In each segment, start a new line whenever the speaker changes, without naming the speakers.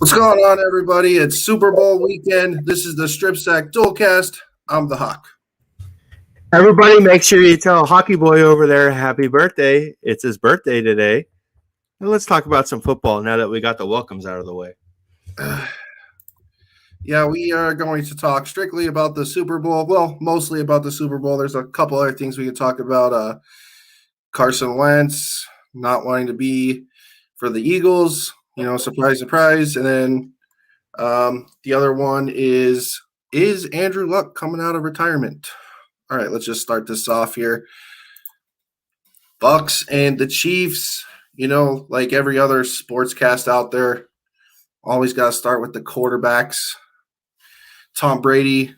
What's going on, everybody? It's Super Bowl weekend. This is the Stripsack Dualcast. I'm the Hawk.
Everybody, make sure you tell Hockey Boy over there happy birthday. It's his birthday today. Now let's talk about some football now that we got the welcomes out of the way.
Yeah, we are going to talk strictly about the Super Bowl. Well, mostly about the Super Bowl. There's a couple other things we could talk about. Carson Wentz not wanting to be for the Eagles. Surprise, surprise. And then the other one is Andrew Luck coming out of retirement? All right, let's just start this off here. Bucks and the Chiefs, like every other sportscast out there, always got to start with the quarterbacks. Tom Brady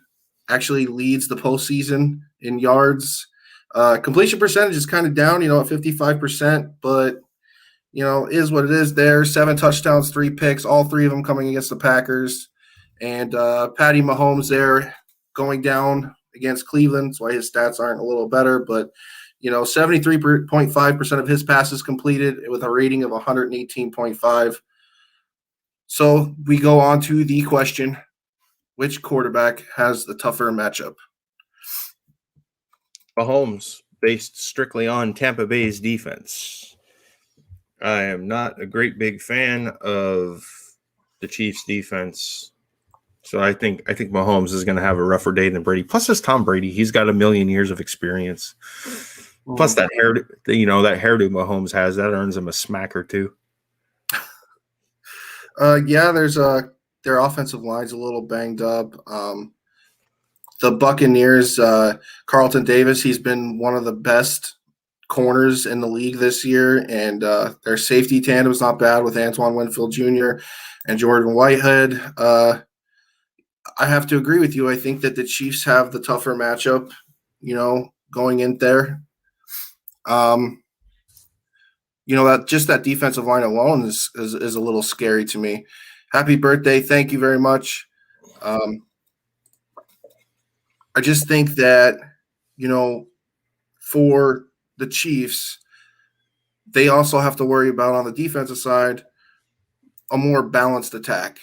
actually leads the postseason in yards. Completion percentage is kind of down, at 55%, but is what it is there. 7 touchdowns, 3 picks, all 3 of them coming against the Packers. And Patty Mahomes there going down against Cleveland. That's why his stats aren't a little better. But, 73.5% of his passes completed with a rating of 118.5. So we go on to the question, which quarterback has the tougher matchup?
Mahomes, based strictly on Tampa Bay's defense. I am not a great big fan of the Chiefs' defense, so I think Mahomes is going to have a rougher day than Brady. Plus, it's Tom Brady; he's got a million years of experience. Plus, that hairdo, that hairdo Mahomes has, that earns him a smack or two.
Yeah, their offensive line's a little banged up. The Buccaneers, Carlton Davis, he's been one of the best corners in the league this year, and their safety tandem's not bad with Antoine Winfield Jr. and Jordan Whitehead. I have to agree with you. I think that the Chiefs have the tougher matchup, going in there. That defensive line alone is a little scary to me. Happy birthday. Thank you very much. I just think that, for the Chiefs, they also have to worry about, on the defensive side, a more balanced attack.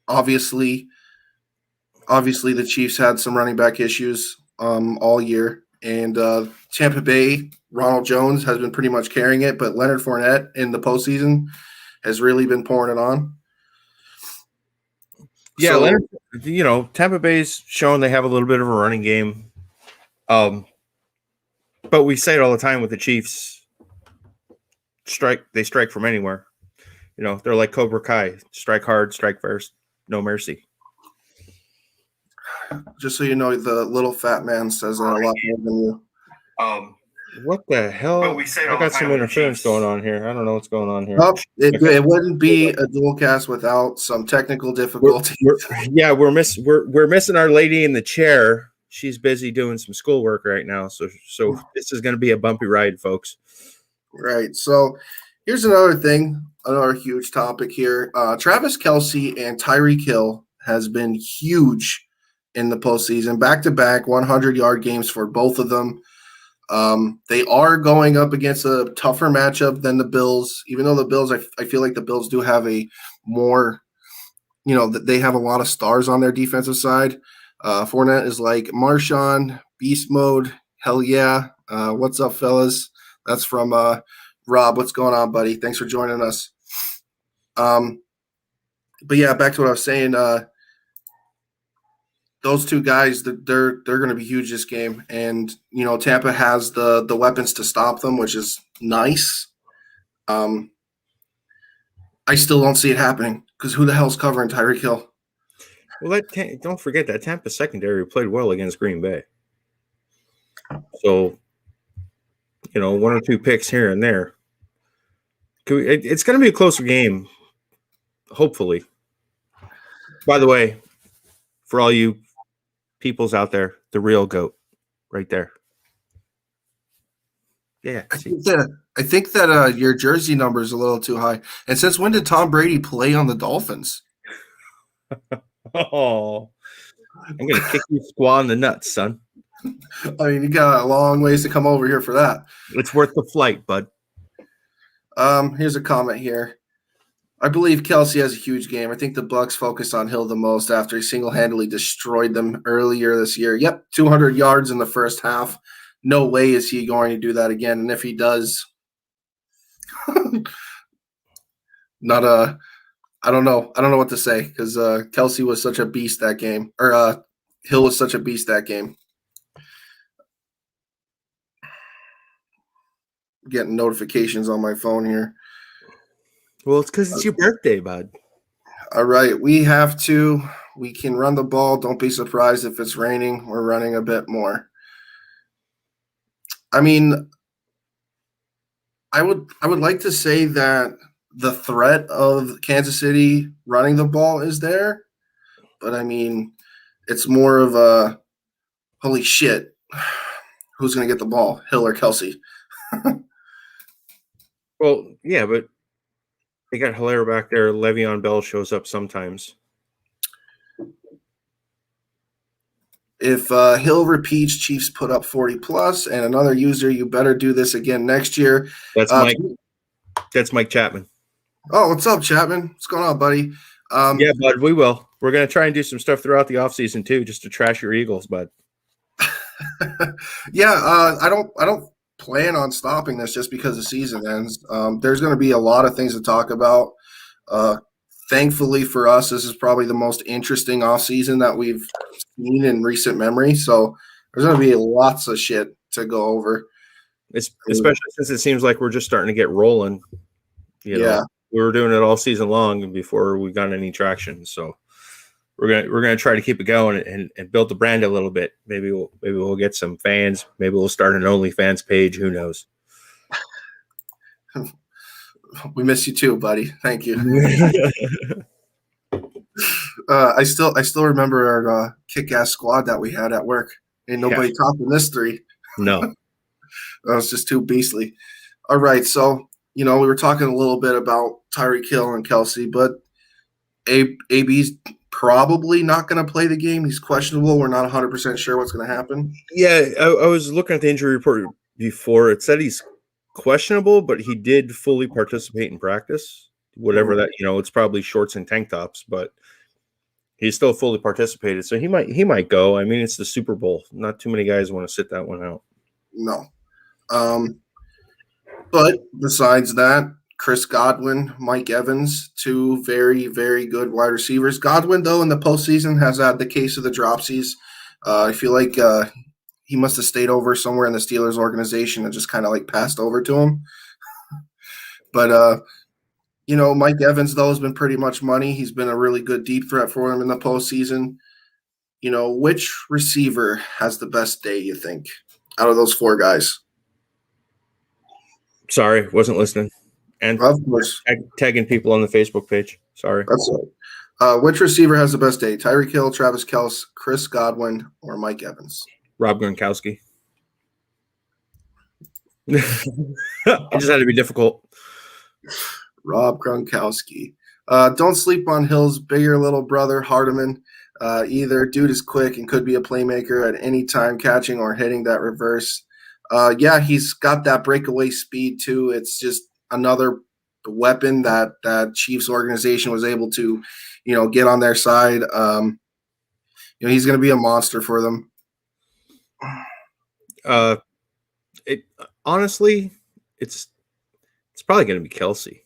Obviously, the Chiefs had some running back issues all year, and Tampa Bay, Ronald Jones has been pretty much carrying it, but Leonard Fournette in the postseason has really been pouring it on.
Yeah, so, Leonard, Tampa Bay's shown they have a little bit of a running game. But we say it all the time with the Chiefs. They strike from anywhere. They're like Cobra Kai. Strike hard, strike first, no mercy.
Just so you know, the little fat man says that a lot more than you.
What the hell? I got some interference going on here. I don't know what's going on here.
Nope, it wouldn't be a dual cast without some technical difficulties.
We're missing our lady in the chair. She's busy doing some schoolwork right now, so this is going to be a bumpy ride, folks.
Right. So here's another thing, another huge topic here. Travis Kelce and Tyreek Hill has been huge in the postseason, back-to-back 100-yard games for both of them. They are going up against a tougher matchup than the Bills, even though the Bills, I feel like the Bills do have a more, they have a lot of stars on their defensive side. Fournette is like Marshawn, beast mode, hell yeah. What's up, fellas? That's from Rob. What's going on, buddy? Thanks for joining us. But yeah, back to what I was saying. Those two guys, they're going to be huge this game, and Tampa has the weapons to stop them, which is nice. I still don't see it happening because who the hell's covering Tyreek Hill?
Well, don't forget that Tampa secondary played well against Green Bay. So, 1 or 2 picks here and there. It's going to be a closer game, hopefully. By the way, for all you peoples out there, the real GOAT right there. Yeah.
I think that your jersey number is a little too high. And since when did Tom Brady play on the Dolphins?
Oh, I'm going to kick you squaw in the nuts, son.
I mean, you got a long ways to come over here for that.
It's worth the flight, bud.
Here's a comment here. I believe Kelsey has a huge game. I think the Bucks focus on Hill the most after he single-handedly destroyed them earlier this year. Yep, 200 yards in the first half. No way is he going to do that again. And if he does, not a. I don't know. I don't know what to say because Kelsey was such a beast that game, or Hill was such a beast that game. Getting notifications on my phone here.
Well, it's because it's your birthday, bud.
All right, we can run the ball. Don't be surprised if it's raining. We're running a bit more. I mean, I would like to say that the threat of Kansas City running the ball is there, but I mean, it's more of a holy shit. Who's going to get the ball, Hill or Kelsey?
Well, yeah, but they got Hilaire back there. Le'Veon Bell shows up sometimes.
If Hill repeats, Chiefs put up 40+, and another user, you better do this again next year.
That's Mike. That's Mike Chapman.
Oh, what's up, Chapman? What's going on, buddy?
Yeah, bud, we will. We're going to try and do some stuff throughout the offseason, too, just to trash your Eagles, bud.
Yeah, I don't plan on stopping this just because the season ends. There's going to be a lot of things to talk about. Thankfully for us, this is probably the most interesting offseason that we've seen in recent memory. So there's going to be lots of shit to go over.
Especially since it seems like we're just starting to get rolling. You know, we were doing it all season long before we got any traction. So we're gonna try to keep it going and build the brand a little bit. Maybe we'll get some fans. Maybe we'll start an OnlyFans page. Who knows?
We miss you too, buddy. Thank you. I still remember our kick-ass squad that we had at work. Ain't nobody topping this three.
No.
That was just too beastly. All right, so we were talking a little bit about Tyreek Hill and Kelsey, but AB's probably not going to play the game. He's questionable. We're not 100% sure what's going to happen.
Yeah, I was looking at the injury report before. It said he's questionable, but he did fully participate in practice. Whatever that, it's probably shorts and tank tops, but he's still fully participated. So he might go. I mean, it's the Super Bowl. Not too many guys want to sit that one out.
No. But besides that, Chris Godwin, Mike Evans, two very, very good wide receivers. Godwin, though, in the postseason has had the case of the dropsies. I feel like he must have stayed over somewhere in the Steelers organization and just kind of like passed over to him. But, Mike Evans, though, has been pretty much money. He's been a really good deep threat for him in the postseason. Which receiver has the best day, you think, out of those four guys?
Sorry, wasn't listening. And
of course,
tagging people on the Facebook page. Sorry.
That's right. Which receiver has the best day? Tyreek Hill, Travis Kelce, Chris Godwin, or Mike Evans?
Rob Gronkowski. It just had to be difficult.
Rob Gronkowski. Don't sleep on Hill's bigger little brother, Hardeman. Either dude is quick and could be a playmaker at any time, catching or hitting that reverse. He's got that breakaway speed too. It's just another weapon that Chiefs organization was able to, get on their side. He's going to be a monster for them.
Honestly, it's probably going to be Kelsey.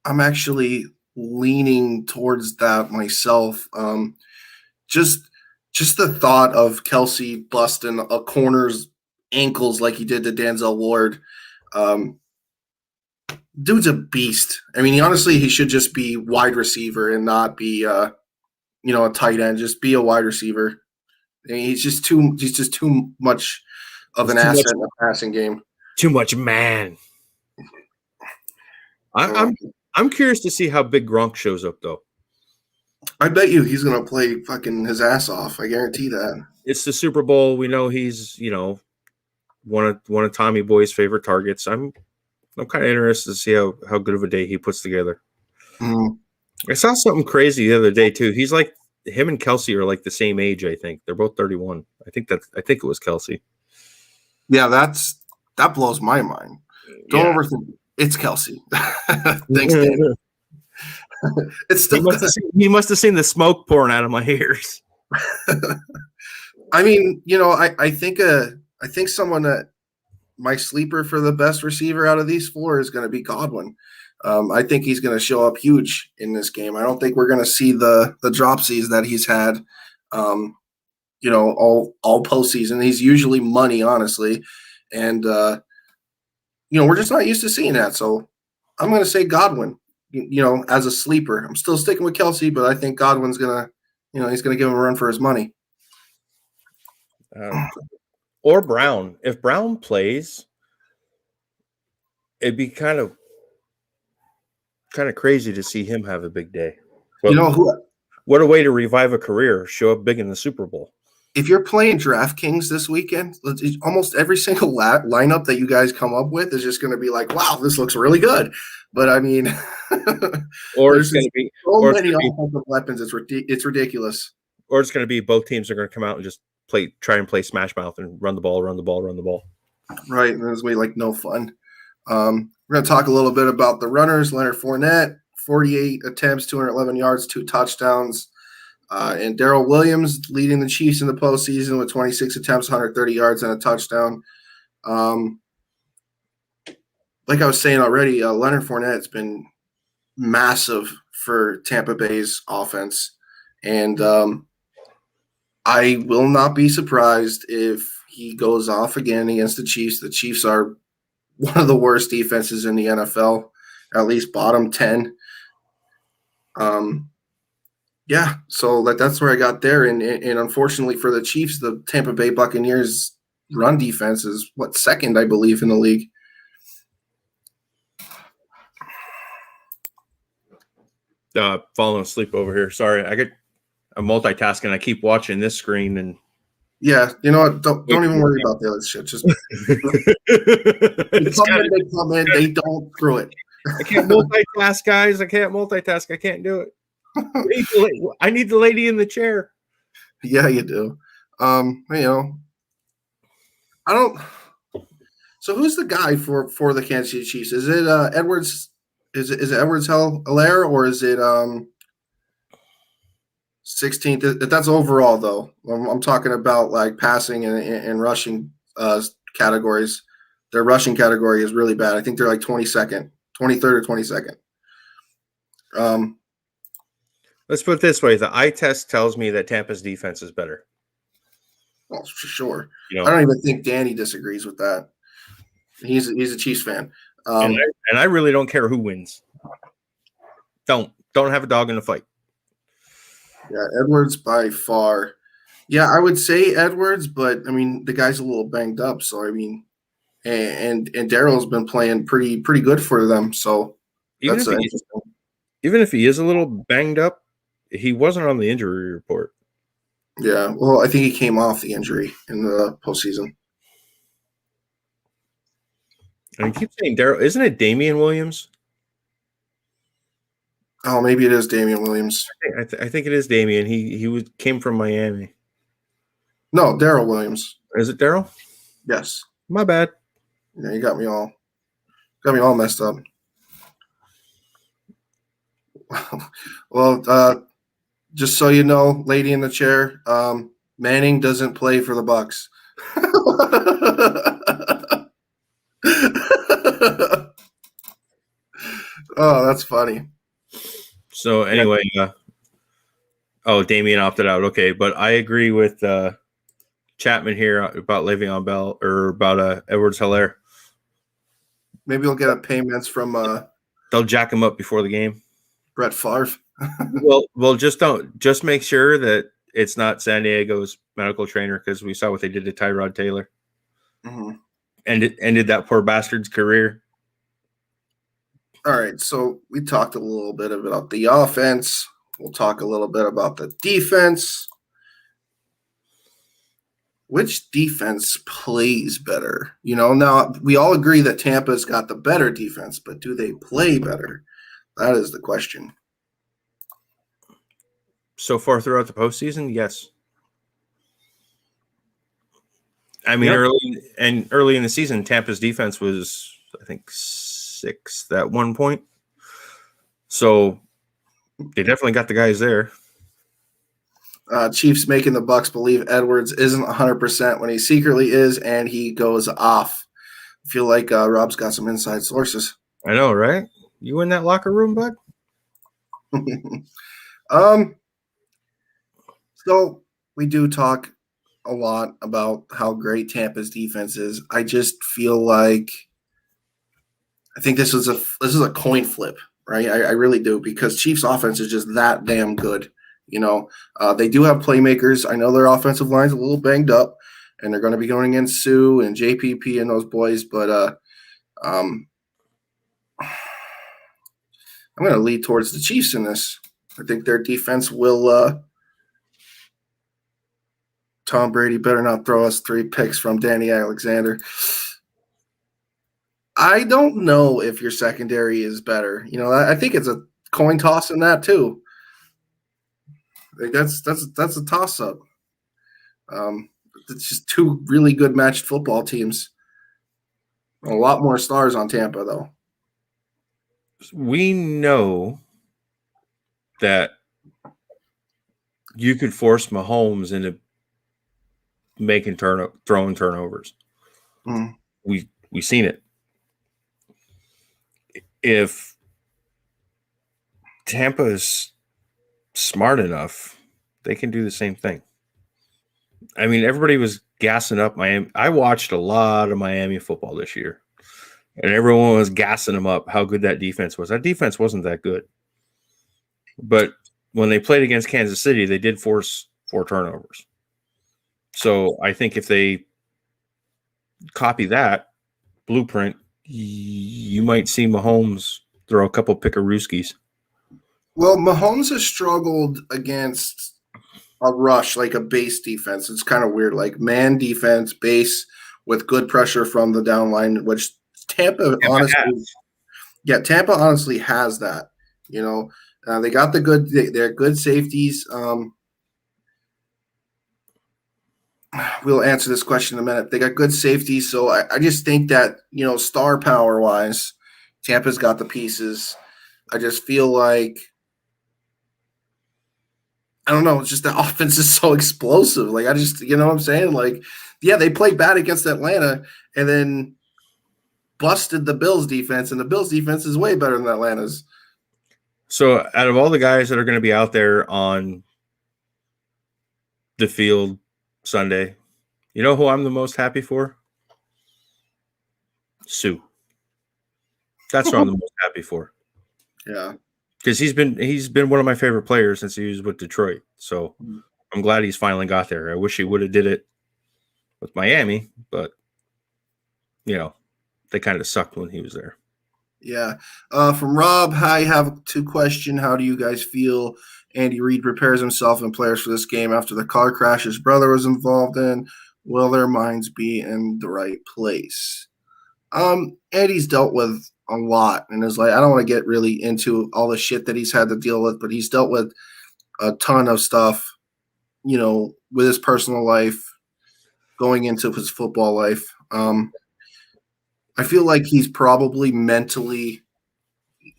I'm actually leaning towards that myself. Just the thought of Kelsey busting a corner's ankles like he did to Denzel Ward. Dude's a beast. I mean, he should just be wide receiver and not be, a tight end. Just be a wide receiver. I mean, he's just too much of an asset in the passing game.
Too much man. I'm curious to see how big Gronk shows up, though.
I bet you he's going to play fucking his ass off. I guarantee that.
It's the Super Bowl. We know he's, one of Tommy Boy's favorite targets. I'm kind of interested to see how good of a day he puts together.
Mm.
I saw something crazy the other day too. He's like him and Kelsey are like the same age. I think they're both 31. I think it was Kelsey.
Yeah, that blows my mind. Don't overthink. It's Kelsey. Thanks, Dan. It's still
he must have seen the smoke pouring out of my ears.
I mean, I think someone that my sleeper for the best receiver out of these four is going to be Godwin. I think he's going to show up huge in this game. I don't think we're going to see the dropsies that he's had, all postseason. He's usually money, honestly, and we're just not used to seeing that. So I'm going to say Godwin. As a sleeper, I'm still sticking with Kelsey, but I think Godwin's gonna, he's gonna give him a run for his money.
Or Brown. If Brown plays, it'd be kind of crazy to see him have a big day. But what a way to revive a career! Show up big in the Super Bowl.
If you're playing DraftKings this weekend, almost every single lineup that you guys come up with is just going to be like, wow, this looks really good. But I mean,
or it's going to be
so many offensive weapons. It's ridiculous.
Or it's going to be both teams are going to come out and just try and play smash mouth and run the ball.
Right, and it's way like no fun. We're going to talk a little bit about the runners. Leonard Fournette, 48 attempts, 211 yards, 2 touchdowns. And Darrell Williams leading the Chiefs in the postseason with 26 attempts, 130 yards, and a touchdown. Like I was saying already, Leonard Fournette's been massive for Tampa Bay's offense. And I will not be surprised if he goes off again against the Chiefs. The Chiefs are one of the worst defenses in the NFL, at least bottom 10. Yeah, so that's where I got there, and unfortunately for the Chiefs, the Tampa Bay Buccaneers run defense is second, I believe, in the league.
Falling asleep over here. Sorry, I'm multitasking. I keep watching this screen and.
Yeah, you know what? Don't even worry about the other shit. Just they come in, they don't screw it.
I can't multitask, guys. I can't multitask. I can't do it. I need the lady in the chair.
Yeah, you do. I don't. So who's the guy for the Kansas City Chiefs? Is it Edwards? Is it Edwards-Helaire or is it 16th? That's overall though. I'm talking about like passing and rushing categories. Their rushing category is really bad. I think they're like 23rd or 22nd.
Let's put it this way. The eye test tells me that Tampa's defense is better.
Well, for sure. I don't even think Danny disagrees with that. He's a Chiefs fan.
And I really don't care who wins. Don't have a dog in the fight.
Yeah, Edwards by far. Yeah, I would say Edwards, but I mean the guy's a little banged up, so I mean, and Darrell's been playing pretty good for them. So
even if he is a little banged up, he wasn't on the injury report.
Yeah, well, I think he came off the injury in the postseason.
And I keep saying Darrell. Isn't it Damian Williams?
Oh, maybe it is Damian Williams.
I think it is Damian. He came from Miami.
No, Darrell Williams.
Is it Darrell?
Yes.
My bad.
Yeah, you got me all messed up. Well, just so you know, lady in the chair, Manning doesn't play for the Bucs. Oh, that's funny.
So anyway, Damian opted out. Okay, but I agree with Chapman here about Le'Veon Bell or about Edwards-Helaire.
Maybe he'll get a payments from
they'll jack him up before the game.
Brett Favre.
well, just make sure that it's not San Diego's medical trainer, because we saw what they did to Tyrod Taylor.
Mm-hmm.
And it ended that poor bastard's career.
All right, so we talked a little bit about the offense. We'll talk a little bit about the defense. Which defense plays better? Now we all agree that Tampa's got the better defense, but do they play better? That is the question.
So far throughout the postseason, yes. I mean, early in the season, Tampa's defense was, I think, 6th at one point. So they definitely got the guys there.
Chiefs making the Bucs believe Edwards isn't 100% when he secretly is, and he goes off. I feel like Rob's got some inside sources.
I know, right? You in that locker room, bud?
So we do talk a lot about how great Tampa's defense is. I just feel like I think this is a coin flip, right? I really do, because Chiefs offense is just that damn good. They do have playmakers. I know their offensive line's a little banged up, and they're going to be going against Sue and JPP and those boys. But I'm going to lead towards the Chiefs in this. I think their defense will. Tom Brady better not throw us 3 picks from Danny Alexander. I don't know if your secondary is better. I think it's a coin toss in that too. Like that's a toss up. It's just 2 really good matched football teams. A lot more stars on Tampa though.
We know that you could force Mahomes into making throwing turnovers. We've seen it. If Tampa is smart enough, they can do the same thing. I mean, everybody was gassing up Miami. I watched a lot of Miami football this year, and everyone was gassing them up how good that defense was. That defense wasn't that good. But when they played against Kansas City, they did force 4 turnovers. So I think if they copy that blueprint, you might see Mahomes throw a couple pickarooskies.
Well, Mahomes has struggled against a rush, like a base defense. It's kind of weird, like man defense, base with good pressure from the down line, which Tampa honestly has that. They got they're good safeties. We'll answer this question in a minute. They got good safety, so I just think that, star power wise, Tampa's got the pieces. I just feel like, I don't know, it's just the offense is so explosive. Like, you know what I'm saying? Like, yeah, they played bad against Atlanta and then busted the Bills defense, and the Bills defense is way better than Atlanta's.
So out of all the guys that are going to be out there on the field Sunday, you know who I'm the most happy for? Sue. That's what I'm the most happy for.
Yeah.
Because he's been one of my favorite players since he was with Detroit. So I'm glad he's finally got there. I wish he would have did it with Miami, but they kind of sucked when he was there.
Yeah. From Rob, I have 2 questions. How do you guys feel Andy Reid prepares himself and players for this game after the car crash his brother was involved in? Will their minds be in the right place? Andy's dealt with a lot in his life. I don't want to get really into all the shit that he's had to deal with, but he's dealt with a ton of stuff, with his personal life going into his football life. I feel like he's probably mentally,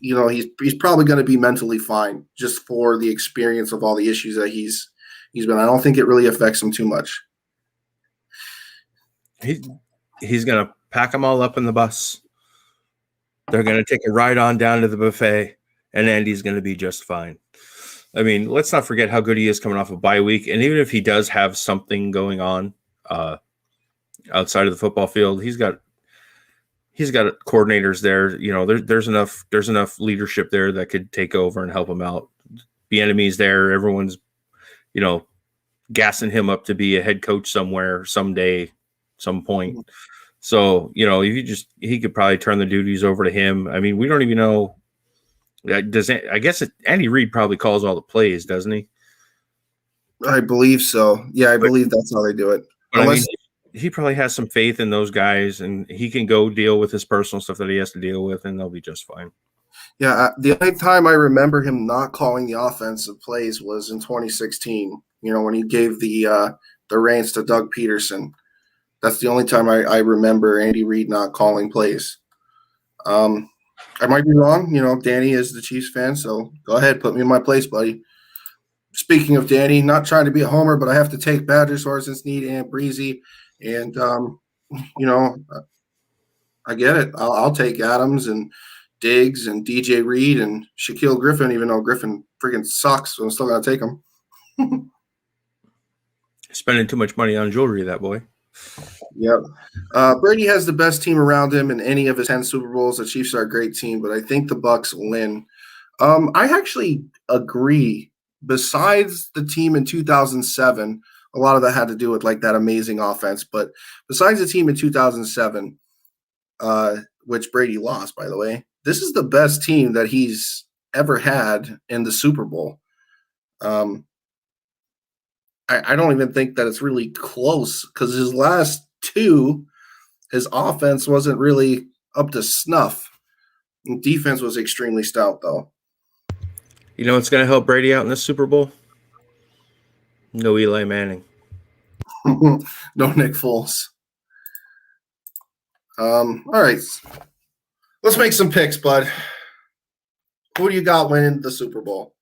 he's probably going to be mentally fine just for the experience of all the issues that he's been. I don't think it really affects him too much.
He's going to pack them all up in the bus. They're going to take a ride on down to the buffet, and Andy's going to be just fine. I mean, let's not forget how good he is coming off a bye week. And even if he does have something going on outside of the football field, he's got coordinators there. There's enough leadership there that could take over and help him out. The enemy's there. Everyone's, gassing him up to be a head coach somewhere, someday, some point. So, if he could probably turn the duties over to him. I mean, we don't even know. I guess Andy Reid probably calls all the plays, doesn't he?
I believe so. Yeah, I believe that's how they do it.
Unless he probably has some faith in those guys, and he can go deal with his personal stuff that he has to deal with, and they'll be just fine.
Yeah, the only time I remember him not calling the offensive plays was in 2016. When he gave the reins to Doug Peterson. That's the only time I remember Andy Reid not calling plays. I might be wrong. Danny is the Chiefs fan, so go ahead, put me in my place, buddy. Speaking of Danny, not trying to be a homer, but I have to take Badgers, Horace, Snead, and Breezy. And, you know, I get it. I'll take Adams and Diggs and DJ Reed and Shaquille Griffin, even though Griffin freaking sucks, so I'm still going to take him.
Spending too much money on jewelry, that boy.
Yep. Brady has the best team around him in any of his 10 Super Bowls. The Chiefs are a great team, but I think the Bucs win. I actually agree. Besides the team in 2007, a lot of that had to do with like that amazing offense. But besides the team in 2007, which Brady lost, by the way, this is the best team that he's ever had in the Super Bowl. I don't even think that it's really close because his last two, his offense wasn't really up to snuff. And defense was extremely stout, though.
You know what's going to help Brady out in this Super Bowl? No Eli Manning.
No Nick Foles. All right. Let's make some picks, bud. Who do you got winning the Super Bowl?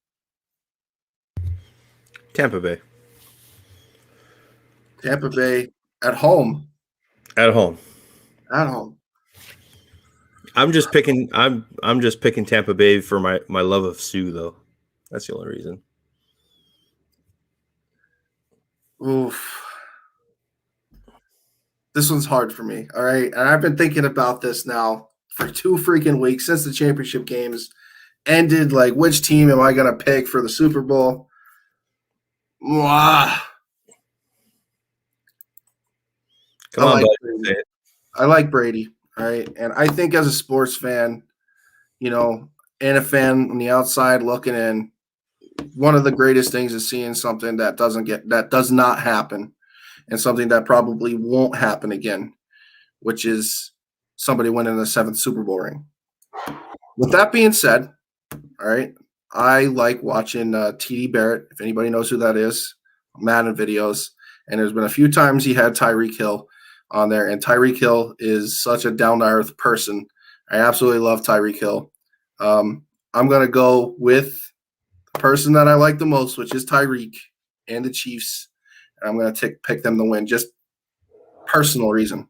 Tampa Bay.
Tampa Bay at home.
At home.
At home.
I'm just picking Tampa Bay for my love of Sue, though. That's the only reason.
Oof. This one's hard for me. All right. And I've been thinking about this now for 2 freaking weeks since the championship games ended. Like, which team am I going to pick for the Super Bowl? Mwah.
Come on, buddy.
I like Brady. All right. And I think as a sports fan, and a fan on the outside looking in, one of the greatest things is seeing something that does not happen, and something that probably won't happen again, which is somebody winning the 7th Super Bowl ring. With that being said, all right, I like watching TD Barrett. If anybody knows who that is, Madden videos. And there's been a few times he had Tyreek Hill on there, and Tyreek Hill is such a down-to-earth person. I absolutely love Tyreek Hill. I'm going to go with the person that I like the most, which is Tyreek and the Chiefs. And I'm going to pick them to win, just personal reason.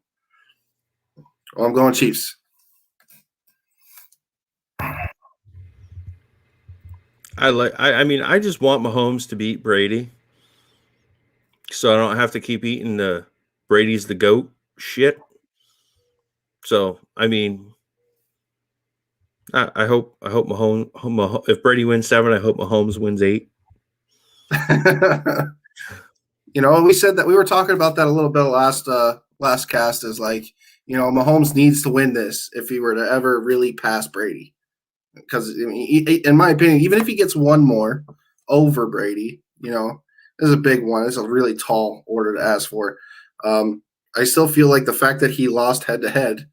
Well, I'm going Chiefs.
I just want Mahomes to beat Brady, so I don't have to keep eating the Brady's the GOAT shit. So I hope Mahomes, if Brady wins 7, I hope Mahomes wins 8.
We said that we were talking about that a little bit last cast, is like, Mahomes needs to win this if he were to ever really pass Brady. Because in my opinion, even if he gets one more over Brady, this is a big one. It's a really tall order to ask for. I still feel like the fact that he lost head-to-head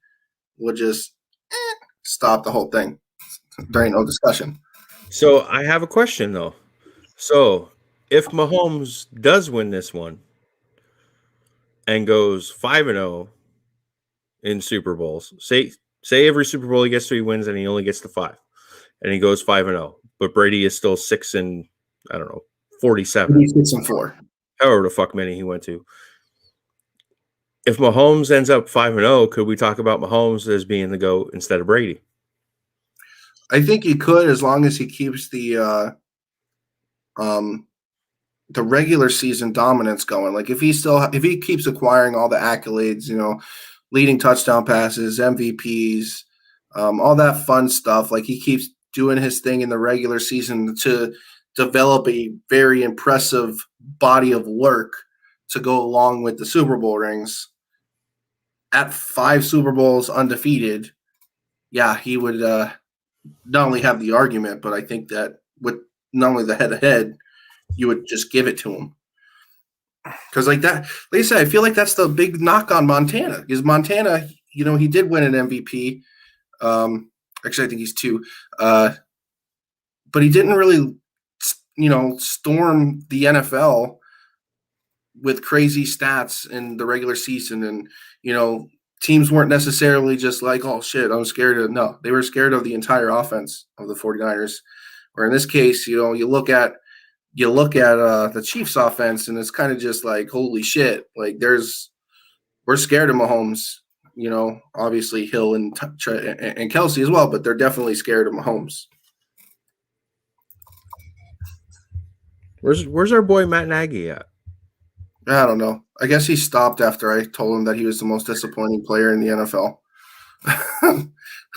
would just stop the whole thing. There ain't no discussion.
So I have a question, though. So if Mahomes does win this one and goes 5-0 in Super Bowls, say every Super Bowl he gets to, he wins, and he only gets to 5, and he goes 5-0, but Brady is still 6-47,
6-4,
however the fuck many he went to. If Mahomes ends up 5-0, could we talk about Mahomes as being the GOAT instead of Brady?
I think he could, as long as he keeps the regular season dominance going. Like if he keeps acquiring all the accolades, leading touchdown passes, MVPs, all that fun stuff. Like he keeps doing his thing in the regular season to develop a very impressive body of work to go along with the Super Bowl rings. At 5 Super Bowls undefeated, yeah, he would not only have the argument, but I think that with not only the head-to-head, you would just give it to him. Because like I said, I feel like that's the big knock on Montana. Because Montana, he did win an MVP. Actually, I think he's 2. But he didn't really, storm the NFL with crazy stats in the regular season and, teams weren't necessarily just like, oh shit, I'm scared of. No, they were scared of the entire offense of the 49ers. Or in this case, you know, you look at the Chiefs offense and it's kind of just like, holy shit, like we're scared of Mahomes. You know, obviously Hill and Kelsey as well, but they're definitely scared of Mahomes.
Where's our boy Matt Nagy at?
I don't know. I guess he stopped after I told him that he was the most disappointing player in the NFL.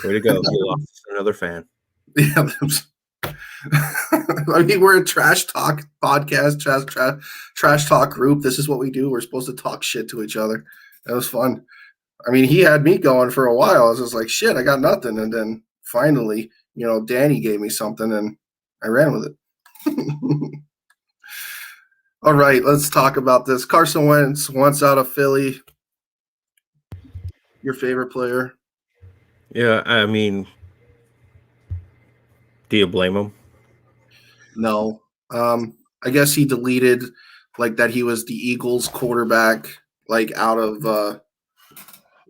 Way to go. He lost another fan.
Yeah. I mean, we're a trash talk podcast, trash talk group. This is what we do. We're supposed to talk shit to each other. That was fun. I mean, he had me going for a while. I was just like, shit, I got nothing. And then finally, you know, Danny gave me something and I ran with it. All right, let's talk about this. Carson Wentz wants out of Philly. Your favorite player?
Yeah, I mean, do you blame him?
No. I guess he deleted like that he was the Eagles quarterback, like out of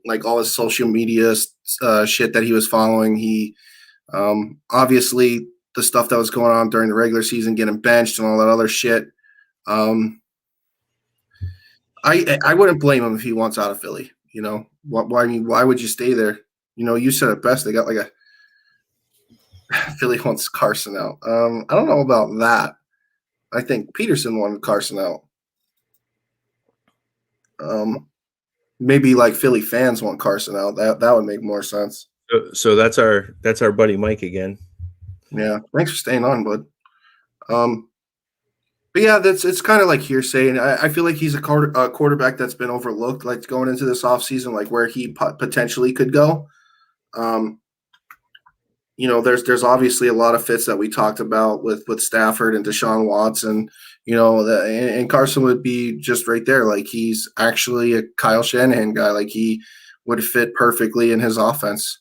like all his social media shit that he was following. He obviously the stuff that was going on during the regular season, getting benched and all that other shit. I wouldn't blame him if he wants out of Philly. You know, why? I mean, why would you stay there? You know, you said it best. They got like a Philly wants Carson out. I don't know about that. I think Peterson wanted Carson out. Maybe like Philly fans want Carson out. That would make more sense.
So that's our buddy Mike again.
Yeah, thanks for staying on, bud. But yeah, it's kind of like hearsay, and I feel like he's a quarterback that's been overlooked, like going into this offseason, like where he potentially could go. You know, there's obviously a lot of fits that we talked about with Stafford and Deshaun Watson. You know, and Carson would be just right there. Like he's actually a Kyle Shanahan guy. Like he would fit perfectly in his offense.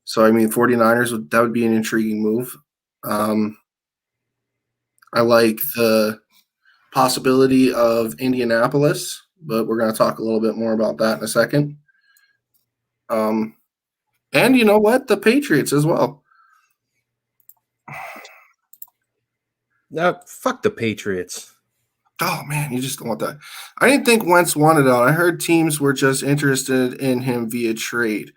So I mean, 49ers that would be an intriguing move. I like the possibility of Indianapolis, but we're going to talk a little bit more about that in a second. And you know what? The Patriots as well.
No, fuck the Patriots.
Oh, man, you just don't want that. I didn't think Wentz wanted out. I heard teams were just interested in him via trade.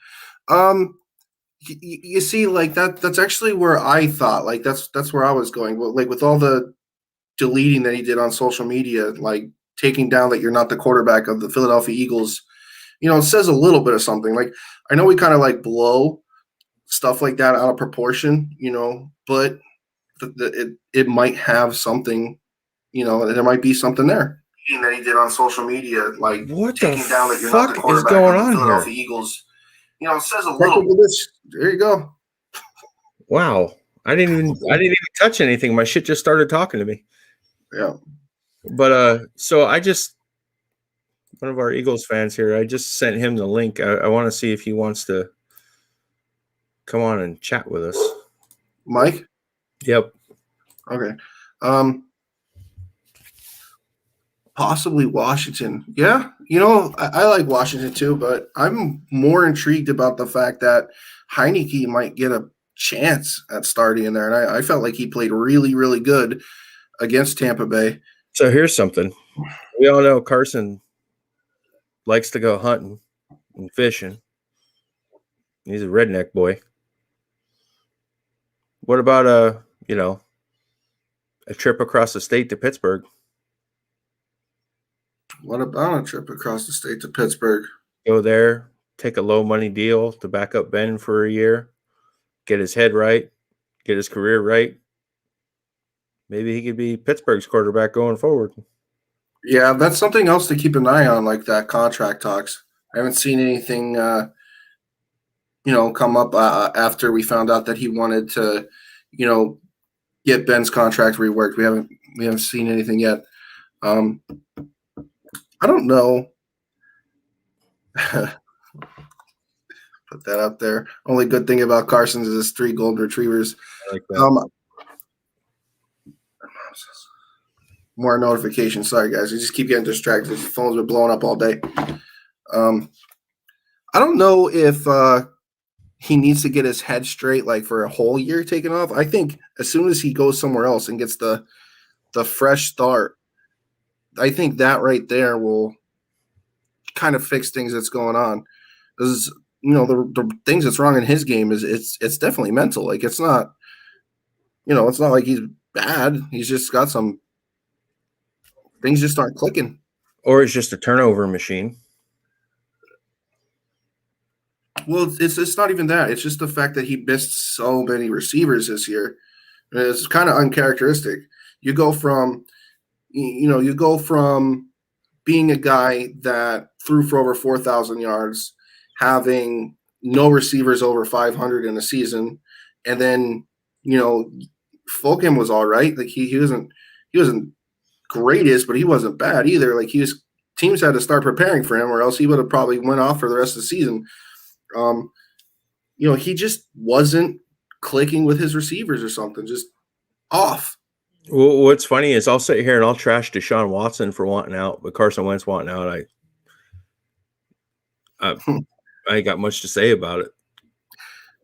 You see, like that's actually where I thought, like that's where I was going. Like with all the deleting that he did on social media, like taking down that you're not the quarterback of the Philadelphia Eagles, you know, it says a little bit of something. Like I know we kind of like blow stuff like that out of proportion, you know, but it might have something, you know, there might be something there that he did on social media, like
what
taking
the
down that you're not the
fuck is
quarterback
going
of the
on
Philadelphia
here?
Eagles. You know, it says a little bit. There you go.
Wow, I didn't even touch anything. My shit just started talking to me.
Yeah.
But so one of our Eagles fans here, I just sent him the link. I want to see if he wants to come on and chat with us.
Mike?
Yep.
Okay. Possibly Washington. Yeah. You know, I like Washington too, but I'm more intrigued about the fact that Heineke might get a chance at starting in there. And I felt like he played really, really good against Tampa Bay.
So here's something. We all know Carson likes to go hunting and fishing. He's a redneck boy. What about a trip across the state to Pittsburgh?
What about a trip across the state to Pittsburgh?
Go there, take a low money deal to back up Ben for a year, get his head right, get his career right. Maybe he could be Pittsburgh's quarterback going forward.
Yeah, that's something else to keep an eye on, like that contract talks. I haven't seen anything, come up after we found out that he wanted to, get Ben's contract reworked. We haven't seen anything yet. I don't know. Put that up there. Only good thing about Carson's is his 3 golden retrievers.
I like that.
More notifications. Sorry, guys. We just keep getting distracted. The phones been blowing up all day. I don't know if he needs to get his head straight, like for a whole year taken off. I think as soon as he goes somewhere else and gets the fresh start, I think that right there will kind of fix things that's going on. Because the things that's wrong in his game is it's definitely mental. Like it's not like he's bad. He's just got some things just aren't clicking.
Or it's just a turnover machine.
Well, it's not even that. It's just the fact that he missed so many receivers this year. It's kind of uncharacteristic. You go from being a guy that threw for over 4,000 yards, having no receivers over 500 in a season, and then Fulgham was all right. Like he wasn't greatest, but he wasn't bad either. Like teams had to start preparing for him, or else he would have probably went off for the rest of the season. He just wasn't clicking with his receivers or something, just off.
Well, what's funny is I'll sit here and I'll trash Deshaun Watson for wanting out, but Carson Wentz wanting out, I ain't got much to say about it.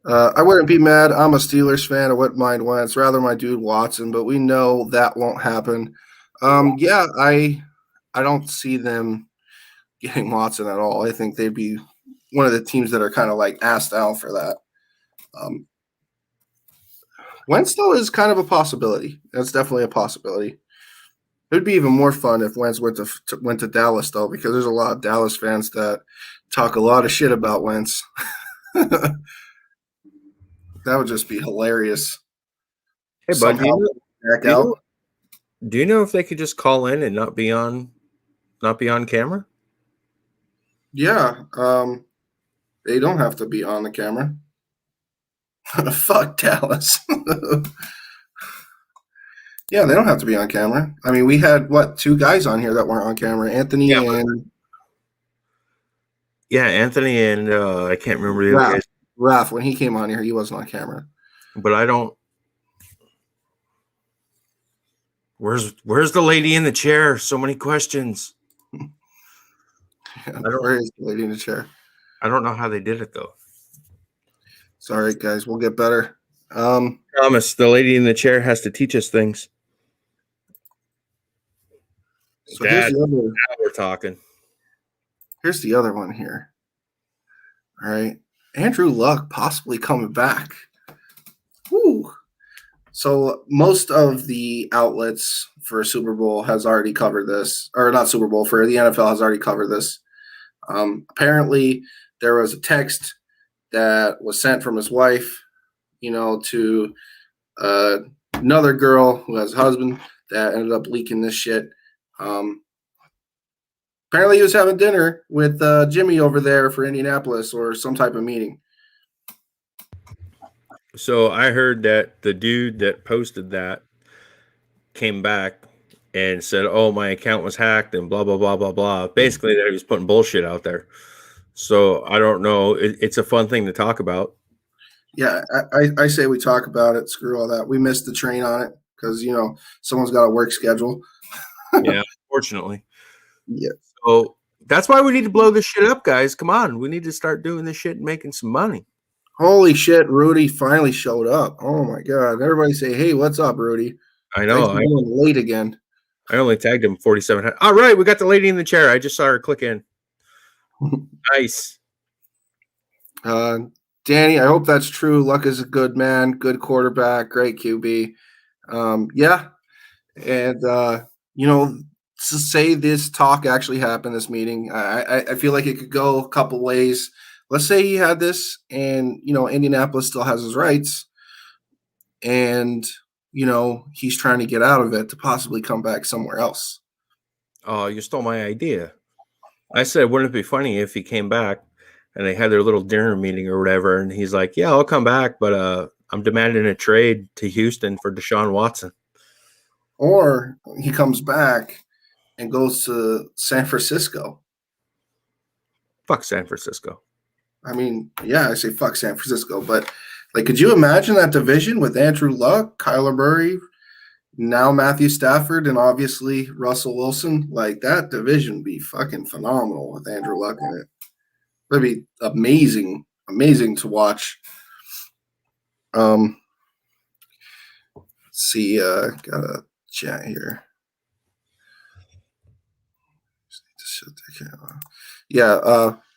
I wouldn't be mad. I'm a Steelers fan. I wouldn't mind Wentz. Rather my dude Watson, but we know that won't happen. Yeah, I don't see them getting Watson at all. I think they'd be one of the teams that are kind of like asked out for that. Wentz, though, is kind of a possibility. That's definitely a possibility. It would be even more fun if Wentz went to Dallas, though, because there's a lot of Dallas fans that talk a lot of shit about Wentz. That would just be hilarious.
Hey, bud, do you know if they could just call in and not be on camera?
Yeah, they don't have to be on the camera. Fuck Dallas. Yeah, they don't have to be on camera. I mean, we had two guys on here that weren't on camera, Anthony and
Anthony and I can't remember the other guys.
Raph, when he came on here, he wasn't on camera.
But I don't. Where's the lady in the chair? So many questions.
Where is the lady in the chair?
I don't know how they did it though.
Sorry, guys, we'll get better.
Promise, the lady in the chair has to teach us things.
So now
we're talking.
Here's the other one here. All right, Andrew Luck possibly coming back. Woo. So most of the outlets for Super Bowl has already covered this, or not Super Bowl, for the NFL has already covered this. Apparently, there was a text that was sent from his wife, to another girl who has a husband that ended up leaking this shit. Apparently, he was having dinner with Jimmy over there for Indianapolis or some type of meeting.
So I heard that the dude that posted that came back and said, "Oh, my account was hacked," and blah blah blah blah blah. Basically, that he was putting bullshit out there. So I don't know. It's a fun thing to talk about.
Yeah, I say we talk about it. Screw all that. We missed the train on it because someone's got a work schedule.
Yeah, unfortunately.
Yeah.
So that's why we need to blow this shit up, guys. Come on, we need to start doing this shit and making some money.
Holy shit, Rudy finally showed up. Oh my god! Everybody say, "Hey, what's up, Rudy?"
I know.
I'm late again.
I only tagged him 47. All right, we got the lady in the chair. I just saw her click in. Nice.
Danny, I hope that's true. Luck is a good man, good quarterback, great QB. Yeah, and to say this talk actually happened, this meeting, I feel like it could go a couple ways. Let's say he had this, and Indianapolis still has his rights, and he's trying to get out of it to possibly come back somewhere else.
Oh, you stole my idea. I said, wouldn't it be funny if he came back and they had their little dinner meeting or whatever, and he's like, "Yeah, I'll come back, but I'm demanding a trade to Houston for Deshaun Watson."
Or he comes back and goes to San Francisco.
Fuck San Francisco.
I mean, yeah, I say fuck San Francisco, but could you imagine that division with Andrew Luck, Kyler Murray, now Matthew Stafford, and obviously Russell Wilson? That division would be fucking phenomenal with Andrew Luck in it. That'd be amazing to watch. Let's see, got a chat here. Yeah,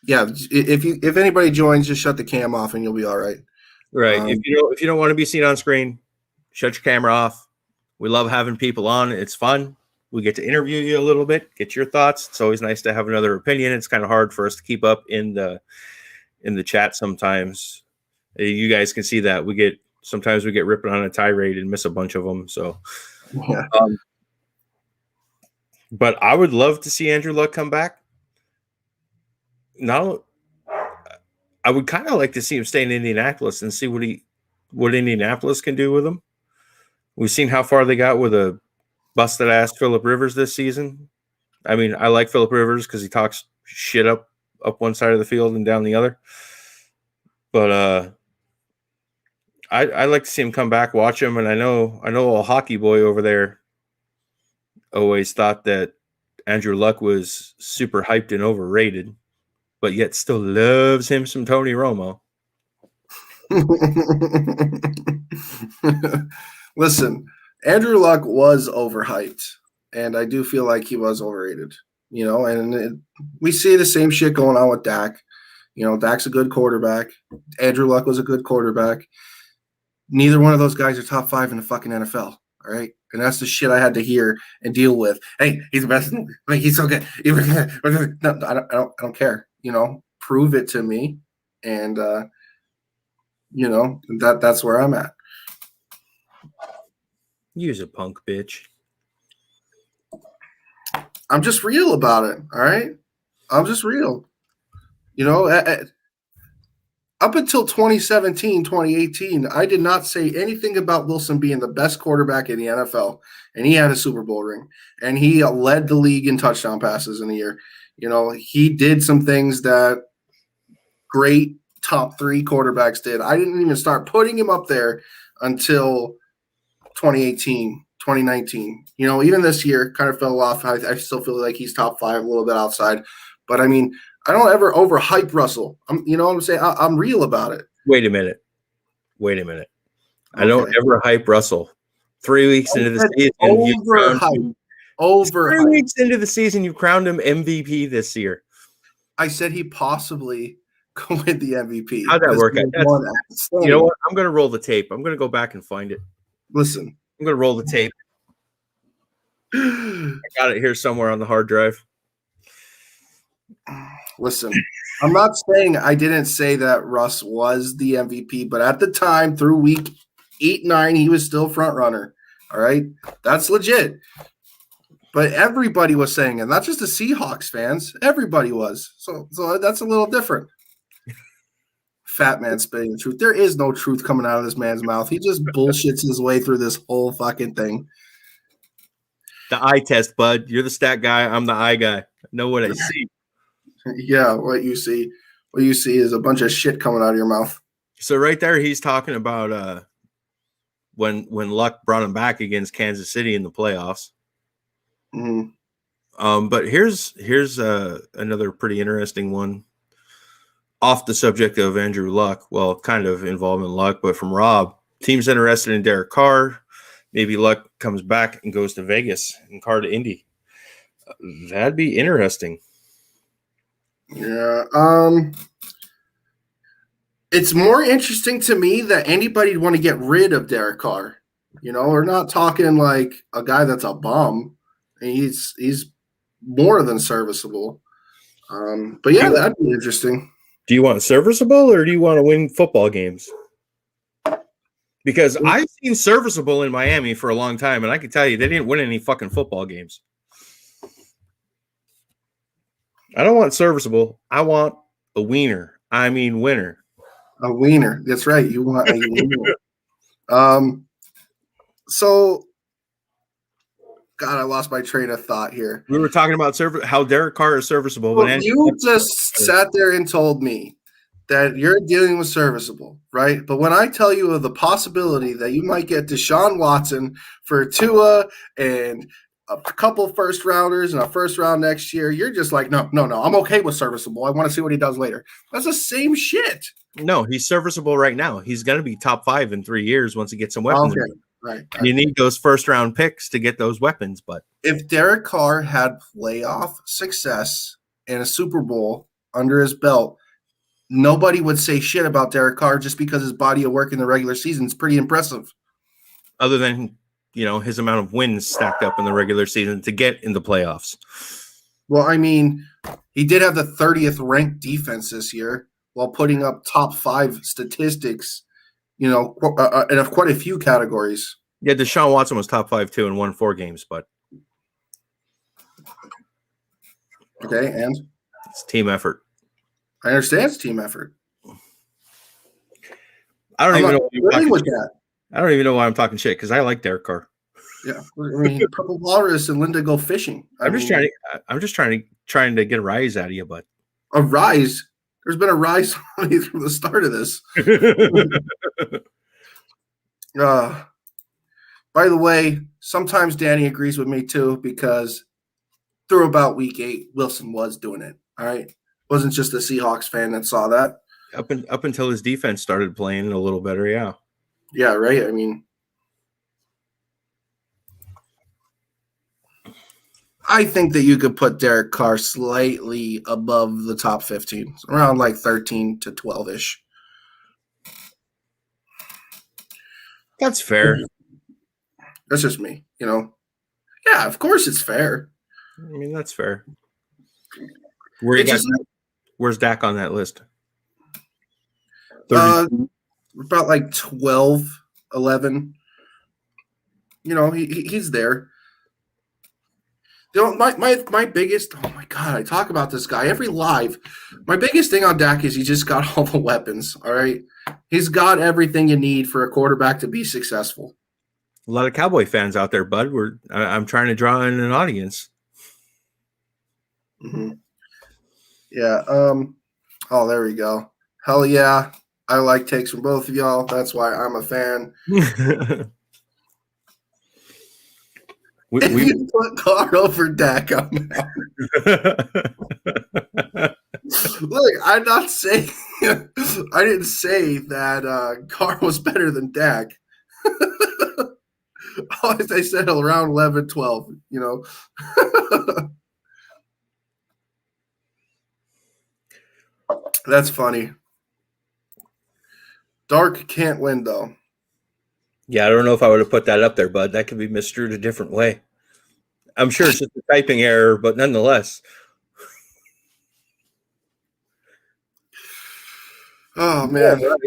if anybody joins, just shut the cam off and you'll be all right.
Right. If you don't want to be seen on screen, shut your camera off. We love having people on. It's fun. We get to interview you a little bit, get your thoughts. It's always nice to have another opinion. It's kind of hard for us to keep up in the chat sometimes. You guys can see that sometimes we get ripping on a tirade and miss a bunch of them. So,
yeah.
But I would love to see Andrew Luck come back. Now, I would kind of like to see him stay in Indianapolis and see what Indianapolis can do with him. We've seen how far they got with a busted ass Phillip Rivers this season. I mean, I like Phillip Rivers because he talks shit up one side of the field and down the other. But I'd like to see him come back, watch him, and I know a hockey boy over there always thought that Andrew Luck was super hyped and overrated, but yet still loves him some Tony Romo.
Listen, Andrew Luck was overhyped, and I do feel like he was overrated. And we see the same shit going on with Dak. Dak's a good quarterback. Andrew Luck was a good quarterback. Neither one of those guys are top 5 in the fucking NFL. All right. And that's the shit I had to hear and deal with. Hey, he's the best. He's so good. No, I don't care. Prove it to me. And, that's where I'm at.
Use a punk bitch.
I'm just real about it. All right. I'm just real. Up until 2017, 2018, I did not say anything about Wilson being the best quarterback in the NFL, and he had a Super Bowl ring, and he led the league in touchdown passes in the year. He did some things that great top 3 quarterbacks did. I didn't even start putting him up there until 2018, 2019. Even this year kind of fell off. I still feel like he's top 5, a little bit outside. But, I mean, I don't ever overhype Russell. You know what I'm saying? I'm real about it.
Wait a minute. Okay. I don't ever hype Russell. 3 weeks into the season,
overhype.
3 weeks into the season, you crowned him MVP this year.
I said he possibly could win the MVP.
How'd that work out? You know what? I'm going to roll the tape. I'm going to go back and find it.
Listen.
I'm going to roll the tape. I got it here somewhere on the hard drive.
Listen, I'm not saying I didn't say that Russ was the MVP, but at the time, through week 8, 9, he was still front runner. All right, that's legit. But everybody was saying it, not just the Seahawks fans. Everybody was. So that's a little different. FATMAN spitting the truth. There is no truth coming out of this man's mouth. He just bullshits his way through this whole fucking thing.
The eye test, bud. You're the stat guy. I'm the eye guy. I know what I see.
Yeah, what you see is a bunch of shit coming out of your mouth.
So right there, he's talking about when Luck brought him back against Kansas City in the playoffs.
Mm-hmm.
But here's another pretty interesting one off the subject of Andrew Luck. Well, kind of involving Luck, but from Rob. Team's interested in Derek Carr. Maybe Luck comes back and goes to Vegas and Carr to Indy. That'd be interesting.
Yeah. It's more interesting to me that anybody would want to get rid of Derek Carr. We're not talking like a guy that's a bum. He's more than serviceable. But yeah, that'd be interesting.
Do you want serviceable or do you want to win football games? Because I've seen serviceable in Miami for a long time, and I can tell you they didn't win any fucking football games. I don't want serviceable. I want a wiener. I mean winner.
A wiener. That's right. You want a wiener. So, God, I lost my train of thought here.
We were talking about how Derek Carr is serviceable.
Well, you just sat there and told me that you're dealing with serviceable, right? But when I tell you of the possibility that you might get Deshaun Watson for Tua and a couple first rounders and a first round next year, you're just like, no, I'm okay with serviceable. I want to see what he does later. That's the same shit.
No, he's serviceable right now. He's going to be top 5 in 3 years once he gets some weapons.
Okay, right.
You need those first round picks to get those weapons. But
if Derek Carr had playoff success and a Super Bowl under his belt, nobody would say shit about Derek Carr just because his body of work in the regular season is pretty impressive.
Other than, his amount of wins stacked up in the regular season to get in the playoffs.
Well, I mean, he did have the 30th ranked defense this year while putting up top 5 statistics, in quite a few categories.
Yeah, Deshaun Watson was top 5 too and won 4 games, but
okay, and
it's team effort.
I understand it's team effort.
I don't even know why I'm talking shit because I like Derek Carr.
Yeah, I mean, Purple Walrus and Linda go fishing.
I'm just trying to get a rise out of you, but
a rise. There's been a rise from the start of this. By the way, sometimes Danny agrees with me too because through about week 8, Wilson was doing it. All right, wasn't just a Seahawks fan that saw that.
Up until his defense started playing a little better, yeah.
Yeah, right. I mean, I think that you could put Derek Carr slightly above the top 15, around like 13 to 12-ish.
That's fair.
That's just me, Yeah, of course it's fair.
I mean, that's fair. Where's Dak on that list?
About like 12, 11. He's there. My biggest, oh my God, I talk about this guy every live. My biggest thing on Dak is he just got all the weapons, all right? He's got everything you need for a quarterback to be successful.
A lot of Cowboy fans out there, bud. I'm trying to draw in an audience.
Mm-hmm. Yeah. Oh, there we go. Hell yeah. I like takes from both of y'all. That's why I'm a fan. We put Carr over Dak on that. Look, I'm not saying I didn't say that Carr was better than Dak. Always I said around 11, 12, That's funny. Dark can't win, though.
Yeah, I don't know if I would have put that up there, bud. That could be misstrued a different way. I'm sure it's just a typing error, but nonetheless.
Oh, man. Yeah, right.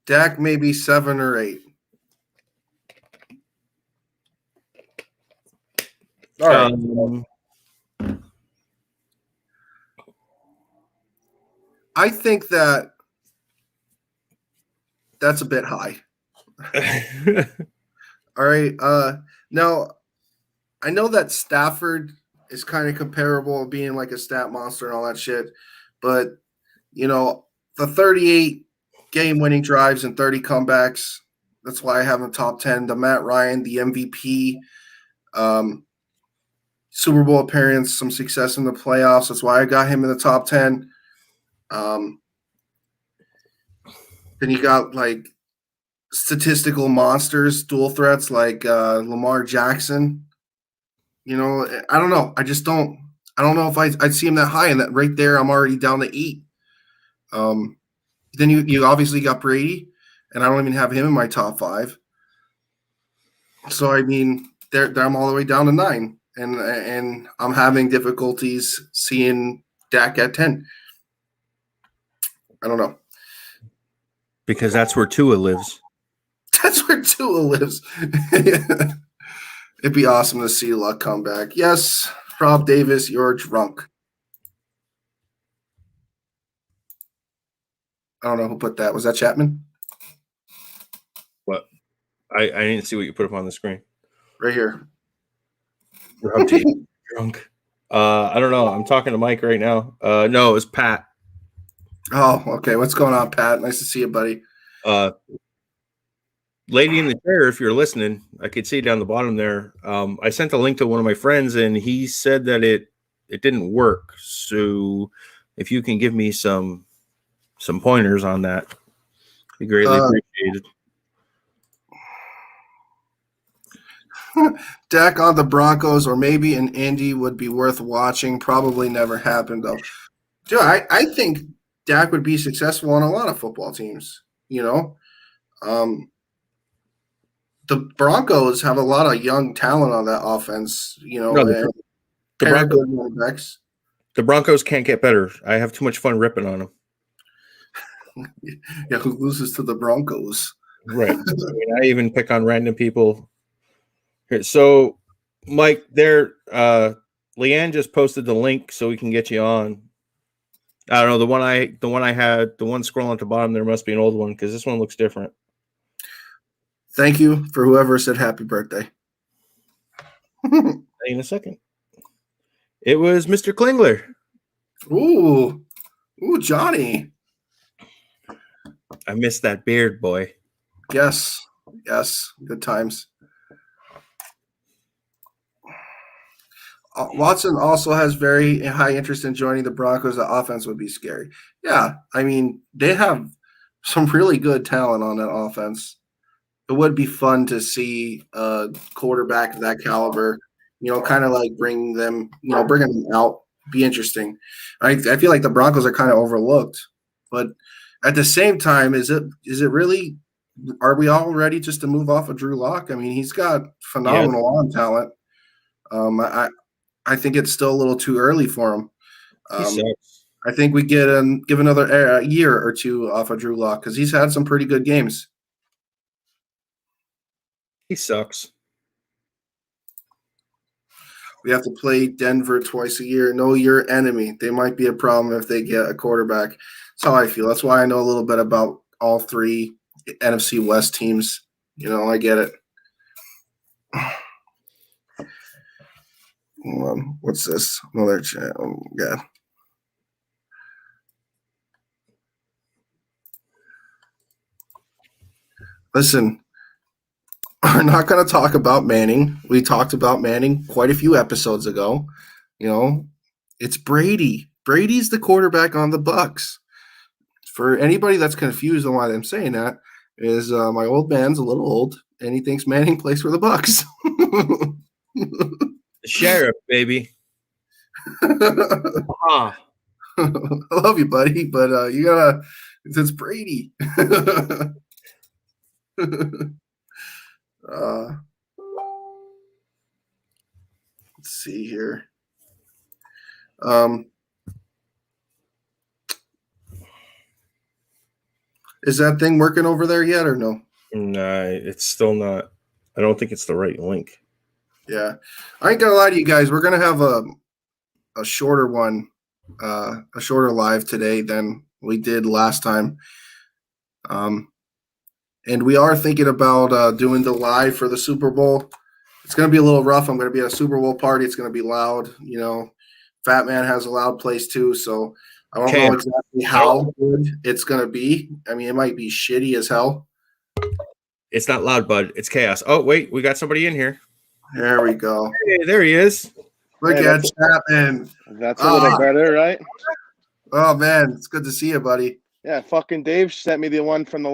Dak maybe 7 or 8. All right. I think that's a bit high. All right. Now, I know that Stafford is kind of comparable to being like a stat monster and all that shit, but the 38 game-winning drives and 30 comebacks. That's why I have him top 10. The Matt Ryan, the MVP, Super Bowl appearance, some success in the playoffs. That's why I got him in the top 10. Then you got like statistical monsters, dual threats like Lamar Jackson. I don't know. I don't know if I'd see him that high, and that right there I'm already down to 8. Then you obviously got Brady, and I don't even have him in my top 5. So I mean, I'm all the way down to 9, and I'm having difficulties seeing Dak at 10. I don't know.
Because that's where Tua lives.
That's where Tua lives. It'd be awesome to see Luck come back. Yes, Rob Davis, you're drunk. I don't know who put that. Was that Chapman?
What? I didn't see what you put up on the screen.
Right here.
Rob Davis, drunk. I don't know. I'm talking to Mike right now. No, it was Pat.
Oh, okay. What's going on, Pat? Nice to see you, buddy.
lady in the chair, if you're listening, I could see down the bottom there. I sent a link to one of my friends, and he said that it didn't work. So if you can give me some pointers on that, be greatly appreciated.
Dak on the Broncos or maybe an Indy would be worth watching. Probably never happened though. Dude, I think Dak would be successful on a lot of football teams. You know, the Broncos have a lot of young talent on that offense. You know,
No,
and
the
pair
Broncos,
good running backs.
the Broncos can't get better. I have too much fun ripping on them.
Yeah, who loses to the Broncos?
Right. I even pick on random people. Here, so, Mike, there, Leanne just posted the link so we can get you on. I don't know, the one I had, the one scrolling at the bottom there must be an old one because this one looks different.
Thank you for whoever said happy birthday.
In a second. It was Mr. Klingler.
Ooh, Johnny.
I missed that beard, boy.
Yes, good times. Watson also has very high interest in joining the Broncos. The offense would be scary. Yeah, I mean, they have some really good talent on that offense. It would be fun to see a quarterback of that caliber, kind of like bringing them out. Be interesting. I feel like the Broncos are kind of overlooked, but at the same time, is it really? Are we all ready just to move off of Drew Lock? I mean, he's got phenomenal arm talent. I think it's still a little too early for him. I think we give another year or two off of Drew Lock because he's had some pretty good games.
He sucks.
We have to play Denver twice a year. Know your enemy. They might be a problem if they get a quarterback. That's how I feel. That's why I know a little bit about all three NFC West teams. I get it. What's this? Another chat. Oh, God. Listen, we're not going to talk about Manning. We talked about Manning quite a few episodes ago. It's Brady. Brady's the quarterback on the Bucs. For anybody that's confused on why I'm saying that, is my old man's a little old, and he thinks Manning plays for the Bucs.
The sheriff, baby.
I love you, buddy, but you gotta. It's Brady. Let's see here. Is that thing working over there yet or no?
No, it's still not. I don't think it's the right link.
Yeah. I ain't gonna lie to you guys. We're gonna have a shorter one, a shorter live today than we did last time. And we are thinking about doing the live for the Super Bowl. It's going to be a little rough. I'm going to be at a Super Bowl party. It's going to be loud. FATMAN has a loud place too. So I don't know exactly how good it's going to be. I mean, it might be shitty as hell.
It's not loud, bud. It's chaos. Oh, wait. We got somebody in here.
There we go.
Hey, there he is.
Look at Chapman.
That's a little better, right?
Oh, man. It's good to see you, buddy.
Yeah, fucking Dave sent me the one from the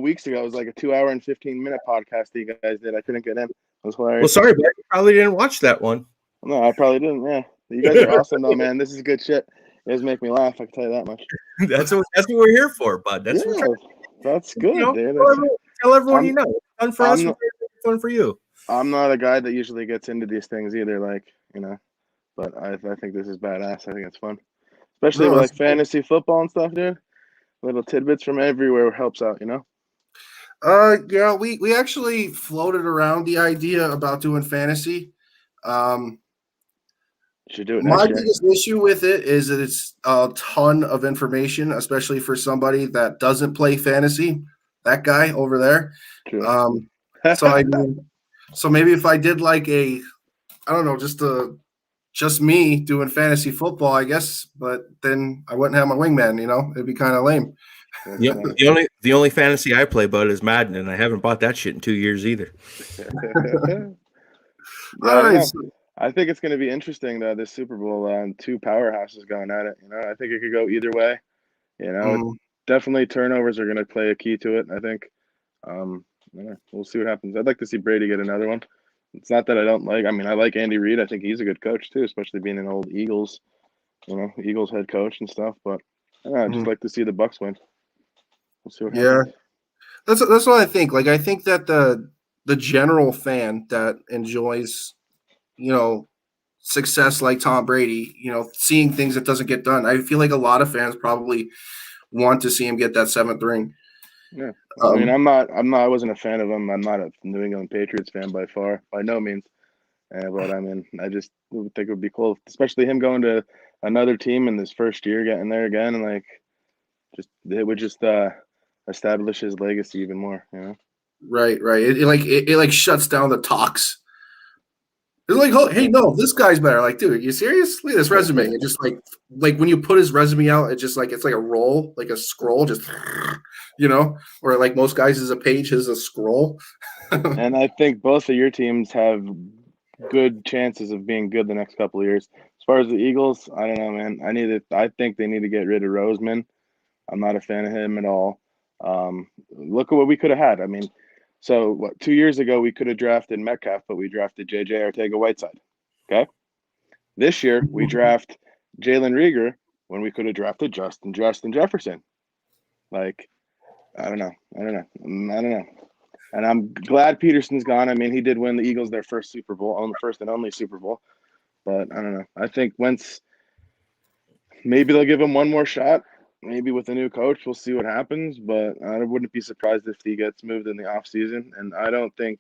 weeks ago. It was like a 2-hour and 15-minute podcast that you guys did. I couldn't get in. It was hilarious.
Well, sorry, but you probably didn't watch that one.
No, I probably didn't. Yeah, you guys are awesome though, man. This is good shit. You guys make me laugh. I can tell you that much.
That's what we're here for, bud. That's
good, dude.
Tell everyone it's fun for us. It's fun for you.
I'm not a guy that usually gets into these things either, but I think this is badass. I think it's fun. Especially with fantasy football and stuff, dude. Little tidbits from everywhere helps out,
Yeah, we actually floated around the idea about doing fantasy.
Should do it
My biggest issue with it is that it's a ton of information, especially for somebody that doesn't play fantasy. That guy over there.
True.
So maybe if I did like just a just me doing fantasy football, I guess. But then I wouldn't have my wingman. It'd be kind of lame.
Yep. The only fantasy I play, bud, is Madden, and I haven't bought that shit in 2 years either.
Yeah,
All
I don't
right.
know.
So,
I think it's going to be interesting though. This Super Bowl, two powerhouses going at it. I think it could go either way. Definitely turnovers are going to play a key to it. I think. Yeah, we'll see what happens. I'd like to see Brady get another one. It's not that I don't like. I mean, I like Andy Reid. I think he's a good coach too, especially being an old Eagles, Eagles head coach and stuff. But I just like to see the Bucks win. We'll see what happens.
That's what I think. Like, I think that the general fan that enjoys, success like Tom Brady, seeing things that doesn't get done. I feel like a lot of fans probably want to see him get that 7th ring.
Yeah. I mean, I wasn't a fan of him. I'm not a New England Patriots fan by no means. But I mean, I just think it would be cool, especially him going to another team in this first year, getting there again, and it would just establish his legacy even more.
Right. It shuts down the talks. It's like, oh, hey, no, this guy's better. Like, dude, you serious? Look at this resume. It just like when you put his resume out, it's just like it's like a roll, like a scroll, just or like most guys is a page, is a scroll.
And I think both of your teams have good chances of being good the next couple of years. As far as the Eagles, I don't know, man. I think they need to get rid of Roseman. I'm not a fan of him at all. Look at what we could have had. I mean, so 2 years ago we could have drafted Metcalf, but we drafted JJ Arcega-Whiteside. Okay. This year we draft Jalen Reagor when we could have drafted Justin Jefferson. Like, I don't know. And I'm glad Peterson's gone. I mean, he did win the Eagles their first Super Bowl, on the first and only Super Bowl. But I don't know. I think Wentz, maybe they'll give him one more shot. Maybe with a new coach, we'll see what happens. But I wouldn't be surprised if he gets moved in the offseason. And I think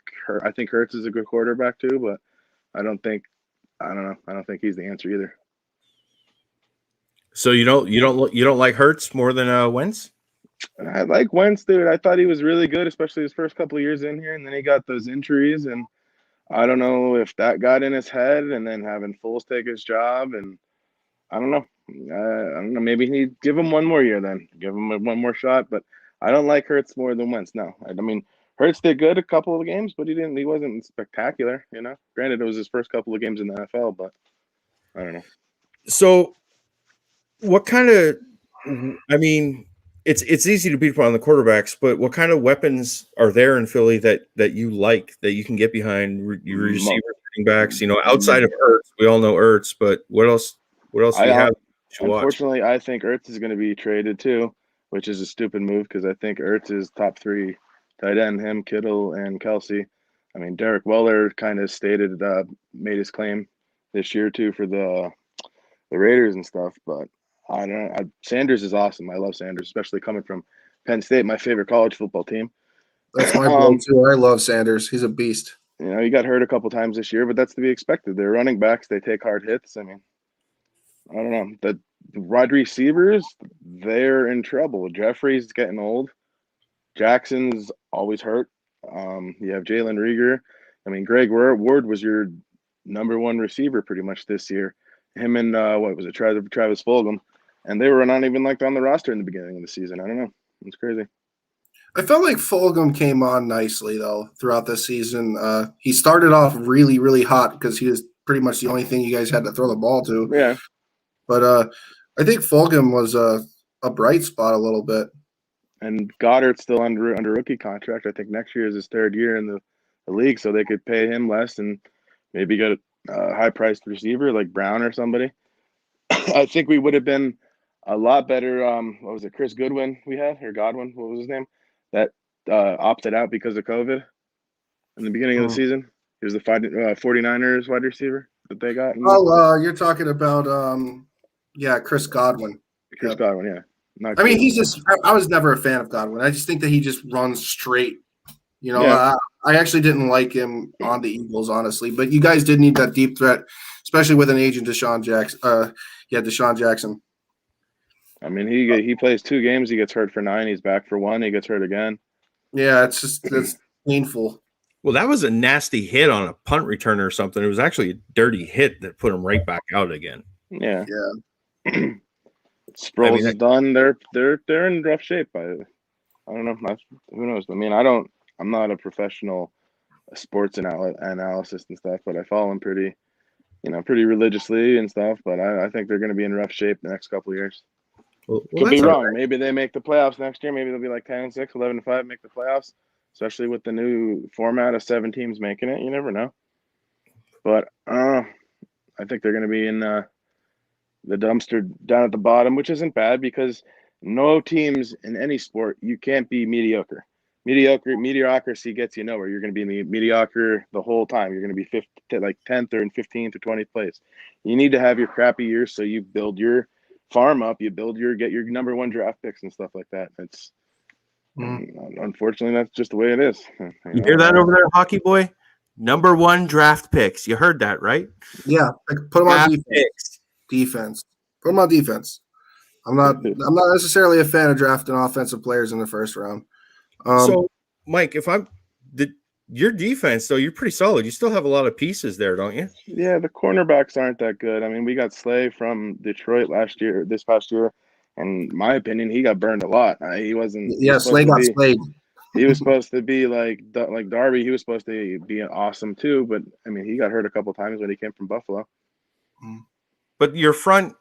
Hurts is a good quarterback too, but I don't think he's the answer either.
So you don't like Hurts more than Wentz?
I like Wentz, dude. I thought he was really good, especially his first couple of years in here, and then he got those injuries, and I don't know if that got in his head, and then having Foles take his job, and I don't know. I don't know. Maybe he give him one more year, then give him one more shot. But I don't like Hurts more than Wentz. No, I mean Hurts did good a couple of games, but he wasn't spectacular. Granted, it was his first couple of games in the NFL, but I don't know.
So, what kind of? I mean, it's easy to beat up on the quarterbacks, but what kind of weapons are there in Philly that you like, that you can get behind your receivers, running backs? Outside of Ertz, we all know Ertz, but what else? What else do you have?
Unfortunately, I think Ertz is going to be traded too, which is a stupid move because I think Ertz is top 3 tight end, him, Kittle, and Kelsey. I mean, Derek Weller kind of made his claim this year too for the Raiders and stuff, but I don't know. Sanders is awesome. I love Sanders, especially coming from Penn State, my favorite college football team.
That's my boy too. I love Sanders. He's a beast.
He got hurt a couple times this year, but that's to be expected. They're running backs. They take hard hits. I mean, I don't know. The wide receivers, they're in trouble. Jeffrey's getting old. Jackson's always hurt. You have Jalen Reagor. I mean, Greg Ward was your number 1 receiver pretty much this year. Him and Travis Fulgham, and they were not even on the roster in the beginning of the season. I don't know. It's crazy.
I felt like Fulgham came on nicely though throughout the season. He started off really, really hot because he was pretty much the only thing you guys had to throw the ball to.
Yeah.
But I think Fulgham was a bright spot a little bit.
And Goddard's still under rookie contract. I think next year is his 3rd year in the league, so they could pay him less and maybe get a high-priced receiver like Brown or somebody. I think we would have been a lot better. What was it, Chris Goodwin we had, or Godwin? What was his name? That opted out because of COVID in the beginning of the season. He was the 49ers wide receiver that they got.
You're talking about Chris Godwin.
Chris Godwin, yeah.
I mean, he's just – I was never a fan of Godwin. I just think that he just runs straight. I actually didn't like him on the Eagles, honestly. But you guys did need that deep threat, especially with an agent, Deshaun Jackson.
I mean, he plays 2 games. He gets hurt for 9. He's back for 1. He gets hurt again.
Yeah, it's painful.
Well, that was a nasty hit on a punt return or something. It was actually a dirty hit that put him right back out again.
Yeah.
Yeah.
Sproles is done. They're in rough shape. I don't know. Who knows? I mean, I'm not a professional sports analysis and stuff, but I follow them pretty religiously and stuff. But I think they're going to be in rough shape the next couple of years.
Well,
Could be
that's all
wrong.
right.
Maybe they make the playoffs next year. Maybe they'll be like 10-6, 11-5, make the playoffs. Especially with the new format of 7 teams making it, you never know. But I think they're going to be in the dumpster down at the bottom, which isn't bad because no teams in any sport, you can't be mediocre. Mediocrity gets you nowhere. You're going to be mediocre the whole time. You're going to be 10th or 15th or 20th place. You need to have your crappy years so you build your farm up. You get your number 1 draft picks and stuff like that. It's unfortunately that's just the way it is.
You hear that over there, hockey boy? Number 1 draft picks. You heard that, right?
Yeah, like put them on
Draft
defense.
picks.
Defense. Put them on defense. I'm not necessarily a fan of drafting offensive players in the first round.
So, Mike, your defense, though, you're pretty solid. You still have a lot of pieces there, don't you?
Yeah, the cornerbacks aren't that good. I mean, we got Slay from Detroit this past year, and in my opinion, he got burned a lot. He wasn't.
Yeah, Slay got slayed.
He was supposed to be like Darby. He was supposed to be awesome too, but I mean, he got hurt a couple of times when he came from Buffalo.
But your front,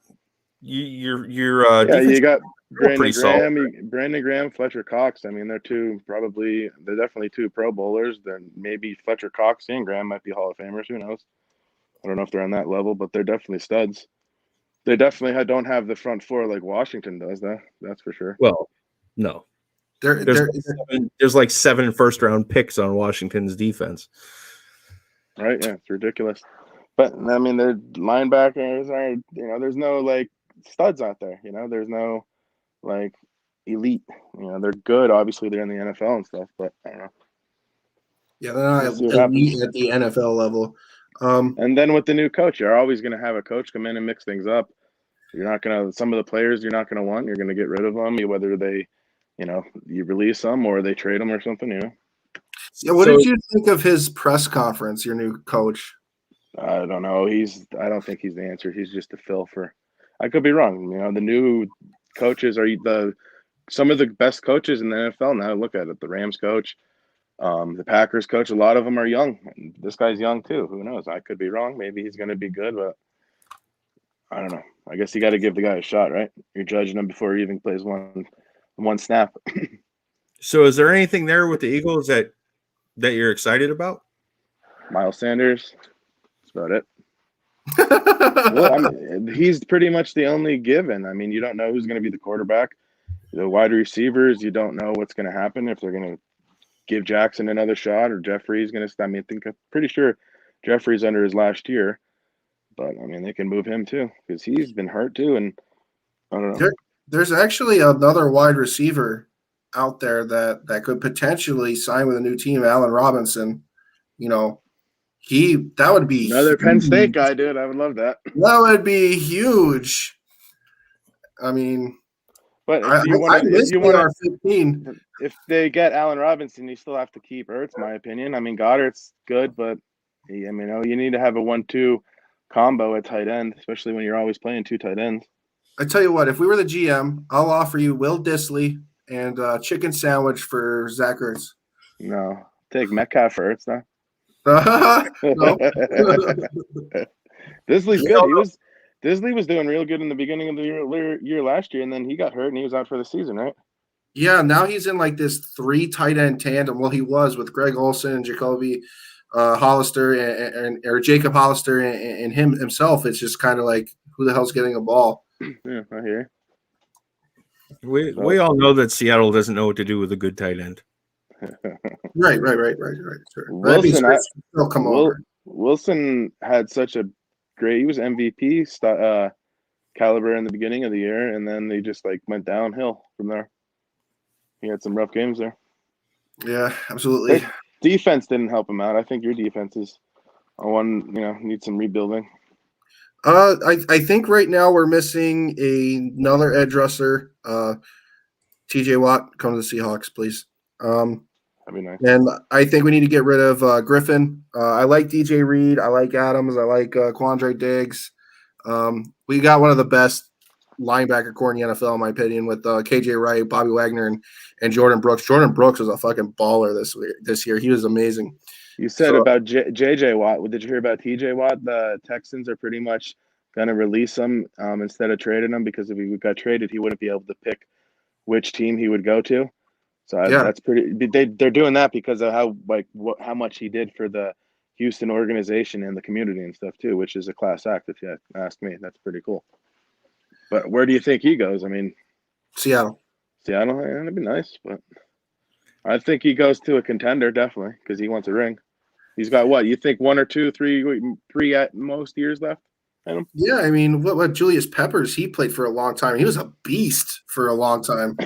your
you got
Brandon
Graham, Fletcher Cox. I mean, they're definitely 2 Pro Bowlers. Then maybe Fletcher Cox and Graham might be Hall of Famers. Who knows? I don't know if they're on that level, but they're definitely studs. They definitely don't have the front 4 like Washington does, though. That's for sure.
Well, no. There's like 7 first-round picks on Washington's defense.
Right? Yeah, it's ridiculous. But I mean, their linebackers are, there's no like studs out there. There's no like elite. They're good. Obviously, they're in the NFL and stuff, but I don't know.
Yeah, they're not elite at the NFL level.
And then with the new coach, you're always going to have a coach come in and mix things up. You're not going to some of the players you're not going to want. You're going to get rid of them, whether they, you release them or they trade them or something.
Yeah. What did you think of his press conference? Your new coach.
I don't know. I don't think he's the answer. He's just a fill for. I could be wrong. The new coaches are some of the best coaches in the NFL now. Look at it. The Rams coach, the Packers coach. A lot of them are young. This guy's young too. Who knows? I could be wrong. Maybe he's going to be good, but I don't know. I guess you got to give the guy a shot, right? You're judging him before he even plays one snap.
So, is there anything there with the Eagles that you're excited about?
Miles Sanders. About it. Well, he's pretty much the only given. I mean, you don't know who's going to be the quarterback. The wide receivers, you don't know what's going to happen if they're going to give Jackson another shot or Jeffrey's going to. I'm pretty sure Jeffrey's under his last year, but I mean, they can move him too because he's been hurt too. And I don't know.
There's actually another wide receiver out there that could potentially sign with a new team, Allen Robinson. That would be
another
huge.
Penn State guy, dude. I would love that.
That would be huge. I mean,
but if they get Allen Robinson, you still have to keep Ertz, my opinion. I mean, Goddard's good, but you need to have a 1-2 combo at tight end, especially when you're always playing 2 tight ends.
I tell you what, if we were the GM, I'll offer you Will Dissly and chicken sandwich for Zach Ertz.
No, take Metcalf for Ertz now. Disley's good. Disley was doing real good in the beginning of the year last year, and then he got hurt and he was out for the season, right?
Yeah, now he's in like this 3 tight end tandem. Well, he was with Greg Olsen and Jacoby Hollister or Jacob Hollister and him himself. It's just kind of like, who the hell's getting a ball?
Yeah, I hear.
We all know that Seattle doesn't know what to do with a good tight end.
Right. Sure.
Wilson had such a great. He was MVP caliber in the beginning of the year, and then they just went downhill from there. He had some rough games there.
Yeah, absolutely.
Their defense didn't help him out. I think your defense is needs some rebuilding.
I think right now we're missing another edge rusher. TJ Watt, come to the Seahawks, please.
That'd be nice.
And I think we need to get rid of Griffin. I like DJ Reed. I like Adams. I like Quandre Diggs. We got one of the best linebacker core in the NFL, in my opinion, with KJ Wright, Bobby Wagner, and Jordan Brooks. Jordan Brooks was a fucking baller this year. He was amazing.
You said about JJ Watt. Did you hear about TJ Watt? The Texans are pretty much going to release him instead of trading him, because if he got traded, he wouldn't be able to pick which team he would go to. So that's pretty. They're doing that because of how much he did for the Houston organization and the community and stuff too, which is a class act if you ask me. That's pretty cool. But where do you think he goes? I mean,
Seattle.
That'd be nice, but I think he goes to a contender definitely because he wants a ring. He's got what? You think 1 or 2, 3 at most years left in him?
Yeah, I mean, what Julius Peppers? He played for a long time. He was a beast for a long time.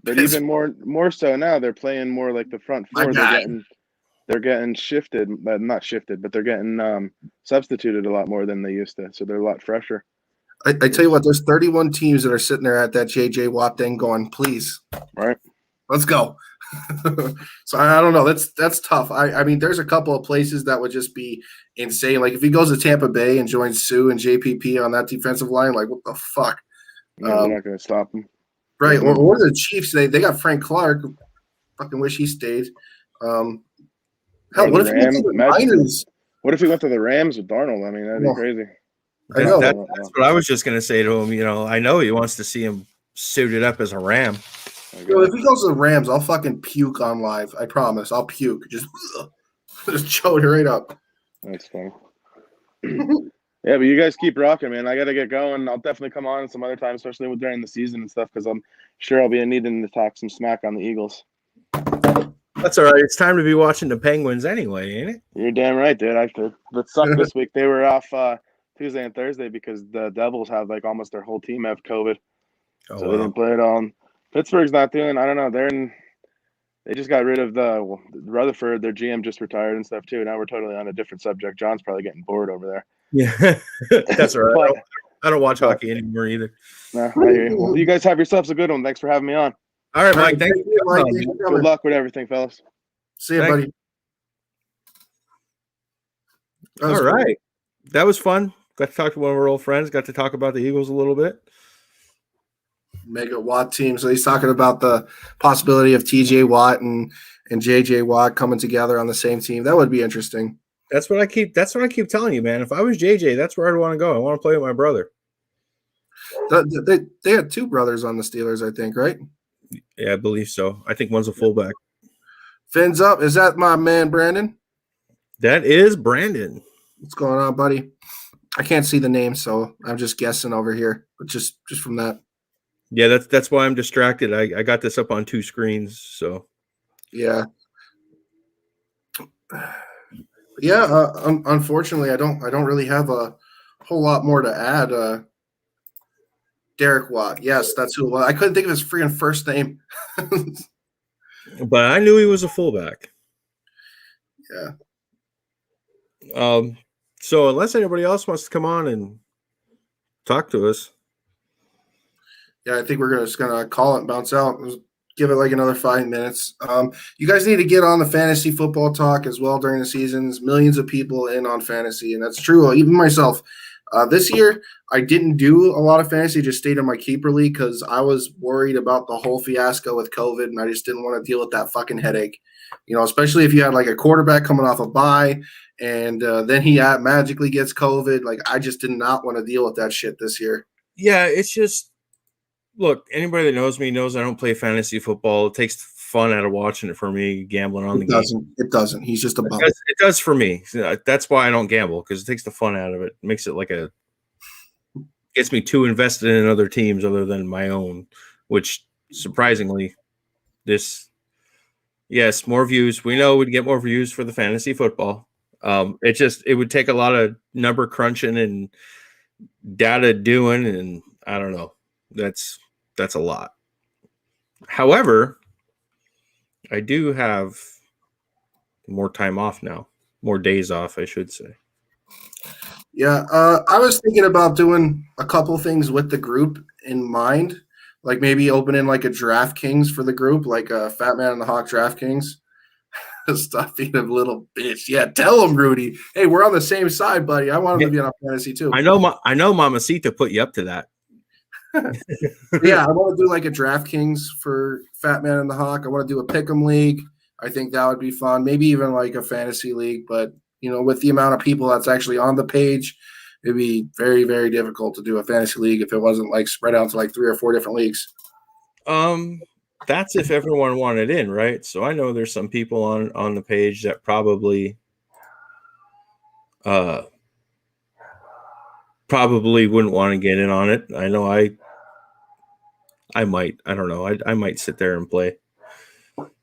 But even more so now, they're playing more like the front four. They're getting shifted, but not shifted, but they're getting substituted a lot more than they used to. So they're a lot fresher.
I tell you what, there's 31 teams that are sitting there at that JJ Watt thing going, please,
right?
Let's go. So I don't know. That's tough. I mean, there's a couple of places that would just be insane. Like if he goes to Tampa Bay and joins Sue and JPP on that defensive line, like what the fuck?
No, they're not going to stop him.
Right. Or the Chiefs, they got Frank Clark. Fucking wish he stayed. Hell, what if he went to the Niners?
What if he went to the Rams with Darnold? I mean, that'd be crazy.
I know. That's what I was just going to say to him. You know, I know he wants to see him suited up as a Ram.
Well, if he goes to the Rams, I'll fucking puke on live. I promise. I'll puke. Just choke it right up.
That's funny. Yeah, but you guys keep rocking, man. I got to get going. I'll definitely come on some other time, especially during the season and stuff, because I'm sure I'll be needing to talk some smack on the Eagles.
That's all right. It's time to be watching the Penguins anyway, ain't it?
You're damn right, dude. That sucked this week. They were off Tuesday and Thursday because the Devils have like almost their whole team have COVID.
Oh,
so
wow.
They didn't play it all. Pittsburgh's not doing, I don't know. They just got rid of Rutherford. Their GM just retired and stuff too. Now we're totally on a different subject. John's probably getting bored over there.
Yeah, that's all right. I don't watch hockey anymore either.
No, I hear you. Well, you guys have yourselves a good one. Thanks for having me on.
All right, Mike. Thank you.
Mike.
Good luck with everything, fellas.
See you, buddy.
All right. That was fun. Got to talk to one of our old friends. Got to talk about the Eagles a little bit.
Mega Watt team. So he's talking about the possibility of TJ Watt and JJ Watt coming together on the same team. That would be interesting.
That's what I keep telling you, man. If I was JJ, that's where I'd want to go. I want to play with my brother.
They had 2 brothers on the Steelers, I think, right?
Yeah, I believe so. I think one's a fullback.
Fins up. Is that my man, Brandon?
That is Brandon.
What's going on, buddy? I can't see the name, so I'm just guessing over here. But just from that.
Yeah, that's why I'm distracted. I got this up on 2 screens, so
yeah. Yeah, unfortunately, I don't really have a whole lot more to add. Derek Watt, yes, that's who it was. I couldn't think of his freaking first name.
But I knew he was a fullback.
Yeah.
So unless anybody else wants to come on and talk to us.
Yeah, I think we're just gonna call it and bounce out. Give it like another 5 minutes. You guys need to get on the fantasy football talk as well during the seasons. Millions of people in on fantasy, and that's true. Even myself. This year, I didn't do a lot of fantasy, just stayed in my keeper league because I was worried about the whole fiasco with COVID, and I just didn't want to deal with that fucking headache. You know, especially if you had like a quarterback coming off a bye, and then he magically gets COVID. Like, I just did not want to deal with that shit this year.
Yeah, it's just look. Anybody that knows me knows I don't play fantasy football. It takes fun out of watching it for me, gambling on the game.
It doesn't. He's just a bum.
It does for me. That's why I don't gamble, because it takes the fun out of it. Makes it like gets me too invested in other teams other than my own, which surprisingly, yes, more views. We know we'd get more views for the fantasy football. It would take a lot of number crunching and data doing, and I don't know. That's a lot. However, I do have more time off now, more days off, I should say.
Yeah, I was thinking about doing a couple things with the group in mind. Like maybe opening like a DraftKings for the group, like a Fatman and the Hawk DraftKings. Stop being a little bitch. Yeah, tell him, Rudy. Hey, we're on the same side, buddy. I want him to be on fantasy too.
I know Mamacita put you up to that.
Yeah, I want to do like a DraftKings for Fatman and the Hawk. I want to do a pick'em league. I think that would be fun. Maybe even like a fantasy league, but with the amount of people that's actually on the page, it'd be very, very difficult to do a fantasy league if it wasn't like spread out to like 3 or 4 different leagues.
That's if everyone wanted in, right? So I know there's some people on the page that probably wouldn't want to get in on it. I know I might. I don't know. I might sit there and play.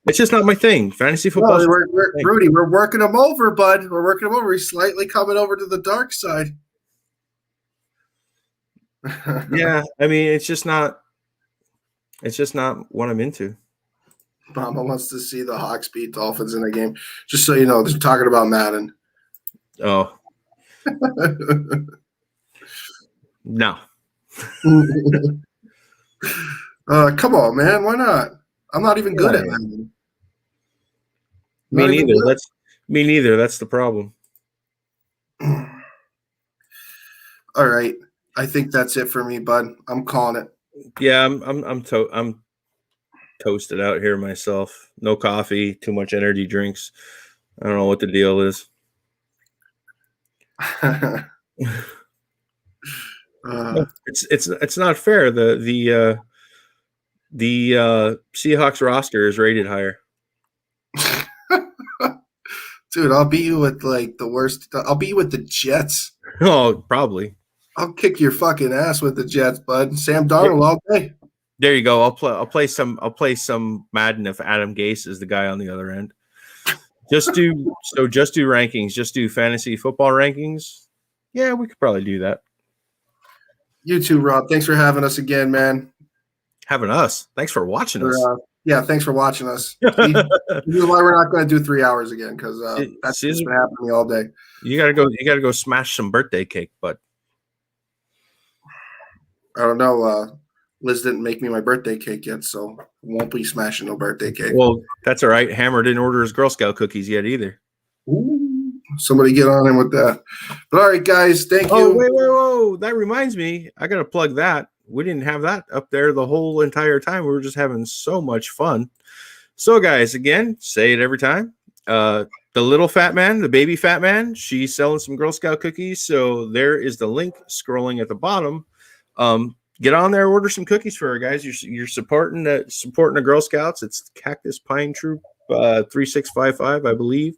It's just not my thing. Fantasy football.
No, Rudy, we're working him over, bud. We're working him over. He's slightly coming over to the dark side.
Yeah, I mean, it's just not what I'm into.
Mama wants to see the Hawks beat Dolphins in a game. Just so you know, they're talking about Madden.
Oh. No.
Come on, man. Why not? I'm not even good at Madden.
Me neither. That's the problem.
All right. I think that's it for me, bud. I'm calling it.
Yeah, I'm toasted out here myself. No coffee, too much energy drinks. I don't know what the deal is. It's not fair. The Seahawks roster is rated higher.
Dude, I'll beat you with like the worst. I'll beat you with the Jets.
Oh, probably.
I'll kick your fucking ass with the Jets, bud. Sam Darnold all day.
There you go. I'll play some Madden if Adam Gase is the guy on the other end. Just do rankings. Just do fantasy football rankings. Yeah, we could probably do that.
You too, Rob. Thanks for having us again, man.
Having us. Thanks for watching us.
Yeah, thanks for watching us. This is why we're not going to do 3 hours again, because that's just been happening to me all day.
You gotta go smash some birthday cake, but
I don't know. Liz didn't make me my birthday cake yet, so I won't be smashing no birthday cake.
Well, that's all right. Hammer didn't order his Girl Scout cookies yet either.
Ooh, somebody get on him with that. But all right, guys, thank you.
Oh, whoa. That reminds me. I got to plug that. We didn't have that up there the whole entire time. We were just having so much fun. So, guys, again, say it every time. The little fat man, the baby fat man, she's selling some Girl Scout cookies. So there is the link scrolling at the bottom. Get on there, order some cookies for her, guys. You're supporting the Girl Scouts. It's Cactus Pine Troop 3655, I believe.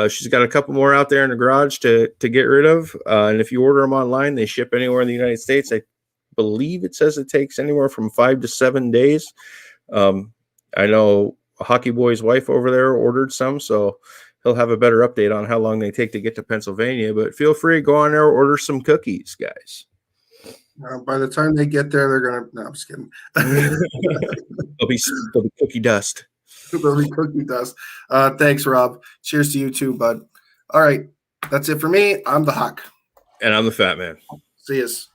She's got a couple more out there in the garage to get rid of. And if you order them online, they ship anywhere in the United States. I believe it says it takes anywhere from 5 to 7 days. I know Hockey Boy's wife over there ordered some, so he'll have a better update on how long they take to get to Pennsylvania. But feel free to go on there, order some cookies, guys.
By the time they get there, they're gonna. No, I'm just kidding.
They'll be cookie dust.
They'll be cookie dust. Thanks, Rob. Cheers to you too, bud. All right, that's it for me. I'm the Hawk,
and I'm the Fat Man.
See yous.